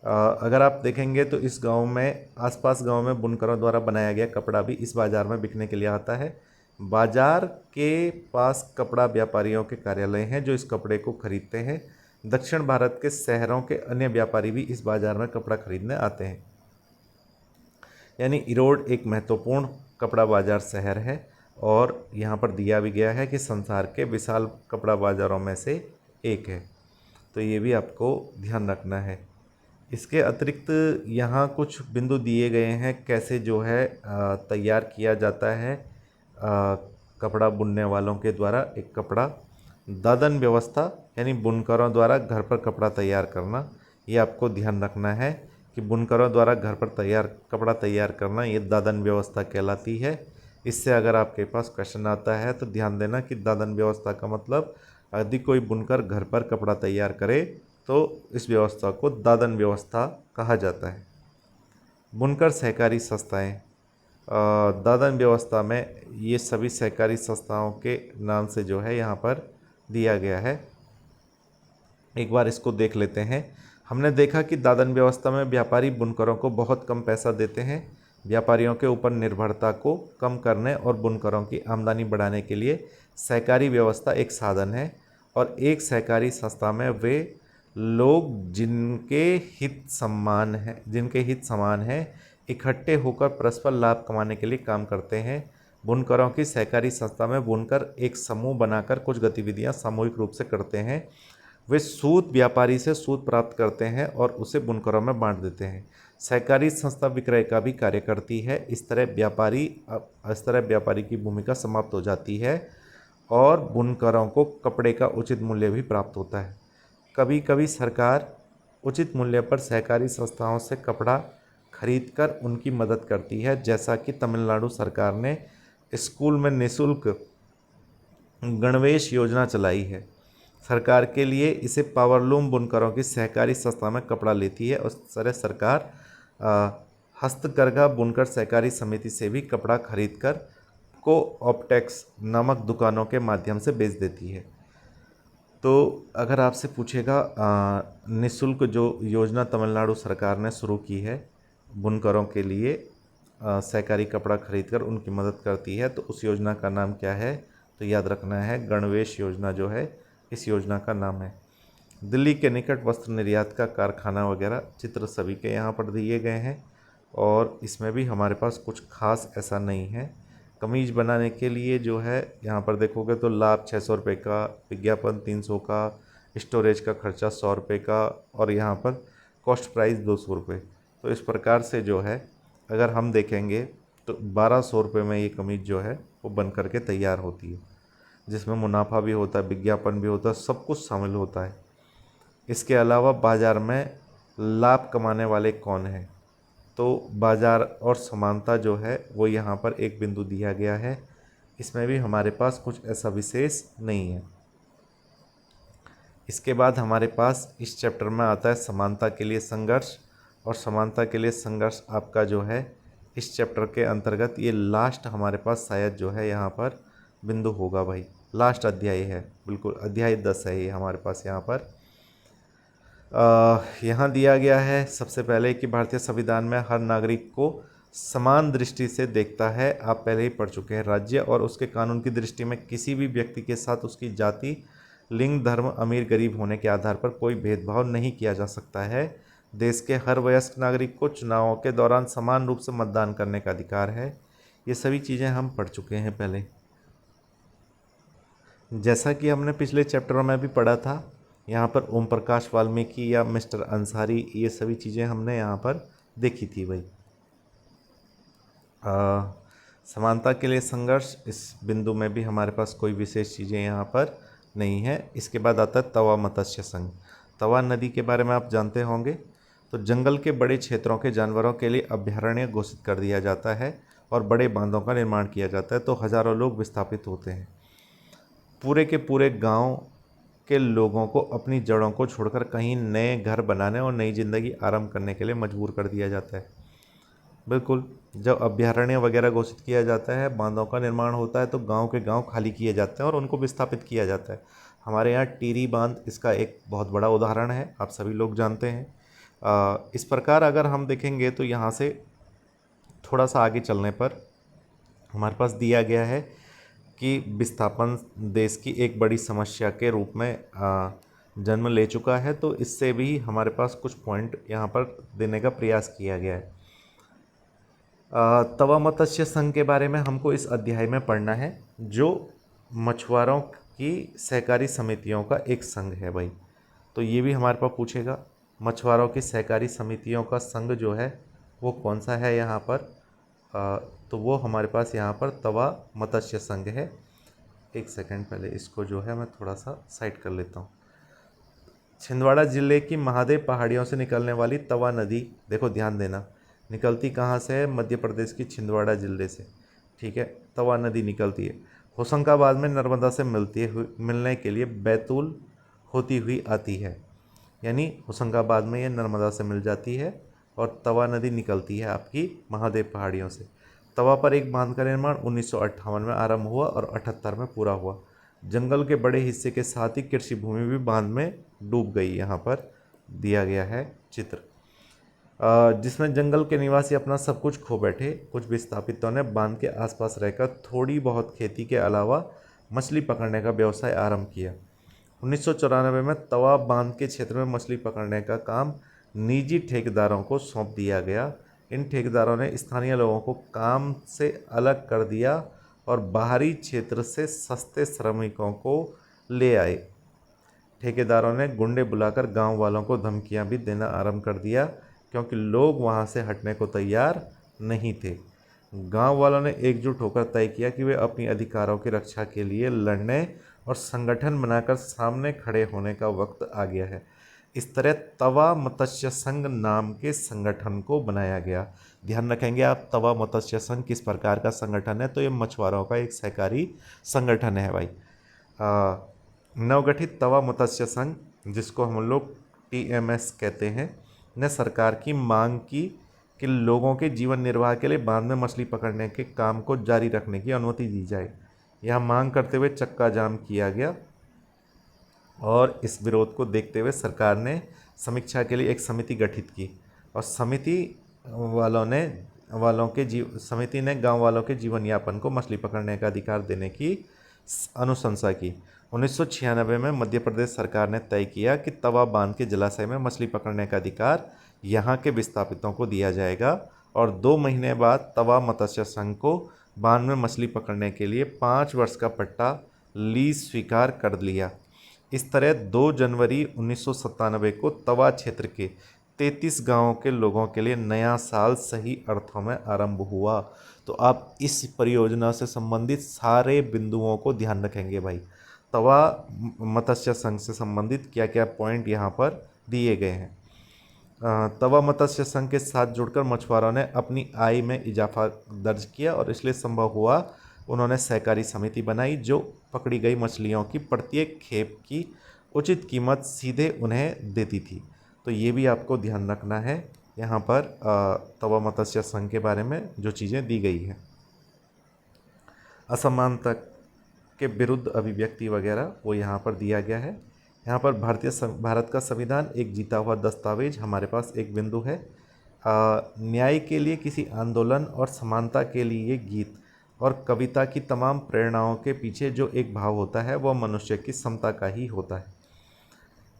अगर आप देखेंगे तो इस गांव में, आसपास गांव में बुनकरों द्वारा बनाया गया कपड़ा भी इस बाज़ार में बिकने के लिए आता है। बाजार के पास कपड़ा व्यापारियों के कार्यालय हैं जो इस कपड़े को खरीदते हैं। दक्षिण भारत के शहरों के अन्य व्यापारी भी इस बाज़ार में कपड़ा खरीदने आते हैं। यानी इरोड एक महत्वपूर्ण कपड़ा बाज़ार शहर है और यहाँ पर दिया भी गया है कि संसार के विशाल कपड़ा बाज़ारों में से एक है। तो ये भी आपको ध्यान रखना है। इसके अतिरिक्त यहाँ कुछ बिंदु दिए गए हैं कैसे जो है तैयार किया जाता है कपड़ा बुनने वालों के द्वारा एक कपड़ा। दादन व्यवस्था, यानी बुनकरों द्वारा घर पर कपड़ा तैयार करना, ये आपको ध्यान रखना है कि बुनकरों द्वारा घर पर कपड़ा तैयार करना ये दादन व्यवस्था कहलाती है। इससे अगर आपके पास क्वेश्चन आता है तो ध्यान देना कि दादन व्यवस्था का मतलब यदि कोई बुनकर घर पर कपड़ा तैयार करे तो इस व्यवस्था को दादन व्यवस्था कहा जाता है। बुनकर सहकारी संस्थाएं, दादन व्यवस्था में ये सभी सहकारी संस्थाओं के नाम से जो है यहाँ पर दिया गया है। एक बार इसको देख लेते हैं। हमने देखा कि दादन व्यवस्था में व्यापारी बुनकरों को बहुत कम पैसा देते हैं। व्यापारियों के ऊपर निर्भरता को कम करने और बुनकरों की आमदनी बढ़ाने के लिए सहकारी व्यवस्था एक साधन है और एक सहकारी संस्था में वे लोग जिनके हित समान हैं इकट्ठे होकर परस्पर लाभ कमाने के लिए काम करते हैं। बुनकरों की सहकारी संस्था में बुनकर एक समूह बनाकर कुछ गतिविधियां सामूहिक रूप से करते हैं। वे सूत व्यापारी से सूत प्राप्त करते हैं और उसे बुनकरों में बांट देते हैं। सहकारी संस्था विक्रय का भी कार्य करती है। इस तरह व्यापारी की भूमिका समाप्त हो जाती है और बुनकरों को कपड़े का उचित मूल्य भी प्राप्त होता है। कभी कभी सरकार उचित मूल्य पर सहकारी संस्थाओं से कपड़ा खरीदकर उनकी मदद करती है, जैसा कि तमिलनाडु सरकार ने स्कूल में निःशुल्क गणवेश योजना चलाई है। सरकार के लिए इसे पावरलूम बुनकरों की सहकारी संस्था में कपड़ा लेती है। उस तरह सरकार हस्तकरघा बुनकर सहकारी समिति से भी कपड़ा खरीदकर को ऑप्टेक्स नामक दुकानों के माध्यम से बेच देती है। तो अगर आपसे पूछेगा निःशुल्क जो योजना तमिलनाडु सरकार ने शुरू की है बुनकरों के लिए, सहकारी कपड़ा खरीदकर उनकी मदद करती है, तो उस योजना का नाम क्या है? तो याद रखना है गणवेश योजना जो है इस योजना का नाम है। दिल्ली के निकट वस्त्र निर्यात का कारखाना वगैरह चित्र सभी के यहाँ पर दिए गए हैं और इसमें भी हमारे पास कुछ खास ऐसा नहीं है। कमीज बनाने के लिए जो है यहाँ पर देखोगे तो लाभ 600 रुपये का, विज्ञापन 300 का, स्टोरेज का खर्चा 100 रुपये का और यहाँ पर कॉस्ट प्राइस 200 रुपये। तो इस प्रकार से जो है अगर हम देखेंगे तो 1200 रुपये में ये कमीज जो है वो बन करके तैयार होती है, जिसमें मुनाफा भी होता है, विज्ञापन भी होता है, सब कुछ शामिल होता है। इसके अलावा बाज़ार में लाभ कमाने वाले कौन हैं? तो बाज़ार और समानता जो है वो यहाँ पर एक बिंदु दिया गया है। इसमें भी हमारे पास कुछ ऐसा विशेष नहीं है। इसके बाद हमारे पास इस चैप्टर में आता है समानता के लिए संघर्ष, और समानता के लिए संघर्ष आपका जो है इस चैप्टर के अंतर्गत ये लास्ट हमारे पास शायद जो है यहाँ पर बिंदु होगा भाई, लास्ट अध्याय है, बिल्कुल अध्याय 10 है ये हमारे पास यहाँ पर। यहाँ दिया गया है सबसे पहले कि भारतीय संविधान में हर नागरिक को समान दृष्टि से देखता है। आप पहले ही पढ़ चुके हैं। राज्य और उसके कानून की दृष्टि में किसी भी व्यक्ति के साथ उसकी जाति, लिंग, धर्म, अमीर गरीब होने के आधार पर कोई भेदभाव नहीं किया जा सकता है। देश के हर वयस्क नागरिक को चुनावों के दौरान समान रूप से मतदान करने का अधिकार है। ये सभी चीज़ें हम पढ़ चुके हैं पहले, जैसा कि हमने पिछले चैप्टरों में भी पढ़ा था। यहाँ पर ओम प्रकाश वाल्मीकि या मिस्टर अंसारी, ये सभी चीज़ें हमने यहाँ पर देखी थी भाई। समानता के लिए संघर्ष, इस बिंदु में भी हमारे पास कोई विशेष चीज़ें यहाँ पर नहीं है। इसके बाद आता है तवा मत्स्य संघ। तवा नदी के बारे में आप जानते होंगे। तो जंगल के बड़े क्षेत्रों के जानवरों के लिए अभयारण्य घोषित कर दिया जाता है और बड़े बांधों का निर्माण किया जाता है, तो हज़ारों लोग विस्थापित होते हैं। पूरे के पूरे गांव के लोगों को अपनी जड़ों को छोड़कर कहीं नए घर बनाने और नई ज़िंदगी आरंभ करने के लिए मजबूर कर दिया जाता है। बिल्कुल, जब अभयारण्य वगैरह घोषित किया जाता है, बांधों का निर्माण होता है, तो गांव के गांव खाली किए जाते हैं और उनको विस्थापित किया जाता है। हमारे यहाँ टिहरी बांध इसका एक बहुत बड़ा उदाहरण है, आप सभी लोग जानते हैं। इस प्रकार अगर हम देखेंगे तो यहाँ से थोड़ा सा आगे चलने पर हमारे पास दिया गया है कि विस्थापन देश की एक बड़ी समस्या के रूप में जन्म ले चुका है, तो इससे भी हमारे पास कुछ पॉइंट यहाँ पर देने का प्रयास किया गया है। तवा मत्स्य संघ के बारे में हमको इस अध्याय में पढ़ना है, जो मछुआरों की सहकारी समितियों का एक संघ है भाई। तो ये भी हमारे पास पूछेगा, मछुआरों की सहकारी समितियों का संघ जो है वो कौन सा है यहाँ पर? तो वो हमारे पास यहाँ पर तवा मत्स्य संघ है। एक सेकंड, पहले इसको जो है मैं थोड़ा सा साइड कर लेता हूँ। छिंदवाड़ा ज़िले की महादेव पहाड़ियों से निकलने वाली तवा नदी, देखो ध्यान देना, निकलती कहाँ से है? मध्य प्रदेश की छिंदवाड़ा ज़िले से, ठीक है। तवा नदी निकलती है, होशंगाबाद में नर्मदा से मिलने के लिए बैतूल होती हुई आती है, यानी होशंगाबाद में ये नर्मदा से मिल जाती है और तवा नदी निकलती है आपकी महादेव पहाड़ियों से। तवा पर एक बांध का निर्माण 1958 में आरंभ हुआ और 78 में पूरा हुआ। जंगल के बड़े हिस्से के साथ ही कृषि भूमि भी बांध में डूब गई। यहाँ पर दिया गया है चित्र, जिसमें जंगल के निवासी अपना सब कुछ खो बैठे। कुछ विस्थापितों ने बांध के आसपास रहकर थोड़ी बहुत खेती के अलावा मछली पकड़ने का व्यवसाय आरंभ किया। 1994 में तवा बांध के क्षेत्र में मछली पकड़ने का काम निजी ठेकेदारों को सौंप दिया गया। इन ठेकेदारों ने स्थानीय लोगों को काम से अलग कर दिया और बाहरी क्षेत्र से सस्ते श्रमिकों को ले आए। ठेकेदारों ने गुंडे बुलाकर गांव वालों को धमकियां भी देना आरंभ कर दिया, क्योंकि लोग वहां से हटने को तैयार नहीं थे। गांव वालों ने एकजुट होकर तय किया कि वे अपनी अधिकारों की रक्षा के लिए लड़ने और संगठन बनाकर सामने खड़े होने का वक्त आ गया है। इस तरह तवा मत्स्य संघ नाम के संगठन को बनाया गया। ध्यान रखेंगे आप, तवा मत्स्य संघ किस प्रकार का संगठन है, तो ये मछुआरों का एक सहकारी संगठन है भाई। नवगठित तवा मत्स्य संघ, जिसको हम लोग TMS कहते हैं, ने सरकार की मांग की कि लोगों के जीवन निर्वाह के लिए बांध में मछली पकड़ने के काम को जारी रखने की अनुमति दी जाए। यह मांग करते हुए चक्का जाम किया गया और इस विरोध को देखते हुए सरकार ने समीक्षा के लिए एक समिति गठित की और समिति ने गांव वालों के जीवन यापन को मछली पकड़ने का अधिकार देने की अनुशंसा की। 1996 में मध्य प्रदेश सरकार ने तय किया कि तवा बांध के जलाशय में मछली पकड़ने का अधिकार यहाँ के विस्थापितों को दिया जाएगा और 2 महीने बाद तवा मत्स्य संघ को बांध में मछली पकड़ने के लिए 5 वर्ष का पट्टा लीज स्वीकार कर लिया। इस तरह 2 जनवरी 1997 को तवा क्षेत्र के 33 गांवों के लोगों के लिए नया साल सही अर्थों में आरंभ हुआ। तो आप इस परियोजना से संबंधित सारे बिंदुओं को ध्यान रखेंगे भाई। तवा मत्स्य संघ से संबंधित क्या क्या पॉइंट यहाँ पर दिए गए हैं। तवा मत्स्य संघ के साथ जुड़कर मछुआरों ने अपनी आय में इजाफा दर्ज किया और इसलिए संभव हुआ उन्होंने सहकारी समिति बनाई जो पकड़ी गई मछलियों की प्रत्येक खेप की उचित कीमत सीधे उन्हें देती थी। तो ये भी आपको ध्यान रखना है यहाँ पर तवा मत्स्य संघ के बारे में जो चीज़ें दी गई हैं। असमानता के विरुद्ध अभिव्यक्ति वगैरह वो यहाँ पर दिया गया है। यहाँ पर भारत का संविधान एक जीता हुआ दस्तावेज हमारे पास एक बिंदु है। न्याय के लिए किसी आंदोलन और समानता के लिए गीत और कविता की तमाम प्रेरणाओं के पीछे जो एक भाव होता है वह मनुष्य की समता का ही होता है।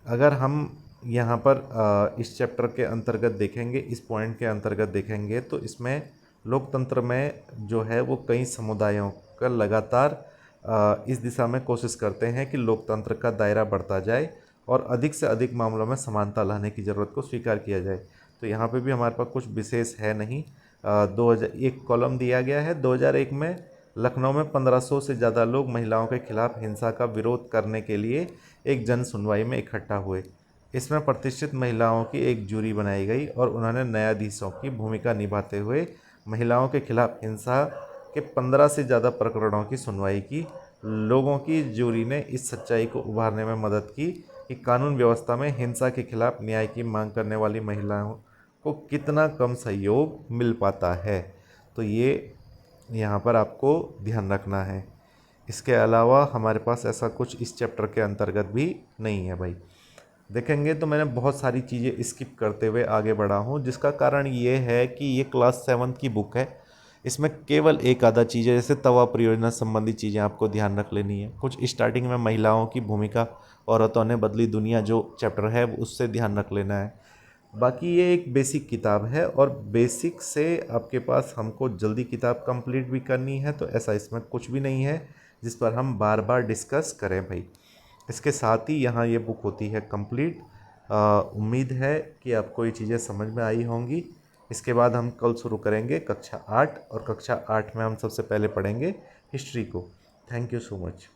अगर हम यहाँ पर इस चैप्टर के अंतर्गत देखेंगे, इस पॉइंट के अंतर्गत देखेंगे, तो इसमें लोकतंत्र में जो है वो कई समुदायों का लगातार इस दिशा में कोशिश करते हैं कि लोकतंत्र का दायरा बढ़ता जाए और अधिक से अधिक मामलों में समानता लाने की ज़रूरत को स्वीकार किया जाए। तो यहाँ पे भी हमारे पास कुछ विशेष है नहीं। 2001 कॉलम दिया गया है। 2001 में लखनऊ में 1500 से ज़्यादा लोग महिलाओं के खिलाफ हिंसा का विरोध करने के लिए एक जन सुनवाई में इकट्ठा हुए। इसमें प्रतिष्ठित महिलाओं की एक जूरी बनाई गई और उन्होंने न्यायाधीशों की भूमिका निभाते हुए महिलाओं के खिलाफ हिंसा के 15 से ज़्यादा प्रकरणों की सुनवाई की। लोगों की जूरी ने इस सच्चाई को उभारने में मदद की कि कानून व्यवस्था में हिंसा के खिलाफ न्याय की मांग करने वाली महिलाओं को कितना कम सहयोग मिल पाता है। तो ये यहाँ पर आपको ध्यान रखना है। इसके अलावा हमारे पास ऐसा कुछ इस चैप्टर के अंतर्गत भी नहीं है भाई। देखेंगे तो मैंने बहुत सारी चीज़ें स्किप करते हुए आगे बढ़ा हूँ, जिसका कारण ये है कि ये क्लास 7 की बुक है। इसमें केवल एक आधा चीज़ें जैसे तवा परियोजना संबंधी चीज़ें आपको ध्यान रख लेनी है। कुछ स्टार्टिंग में महिलाओं की भूमिका, औरतों ने बदली दुनिया जो चैप्टर है उससे ध्यान रख लेना है। बाकी ये एक बेसिक किताब है और बेसिक से आपके पास हमको जल्दी किताब कंप्लीट भी करनी है, तो ऐसा इसमें कुछ भी नहीं है जिस पर हम बार बार डिस्कस करें भाई। इसके साथ ही यहाँ ये बुक होती है कंप्लीट। उम्मीद है कि आपको ये चीज़ें समझ में आई होंगी। इसके बाद हम कल शुरू करेंगे कक्षा 8 और कक्षा 8 में हम सबसे पहले पढ़ेंगे हिस्ट्री को। Thank you so much.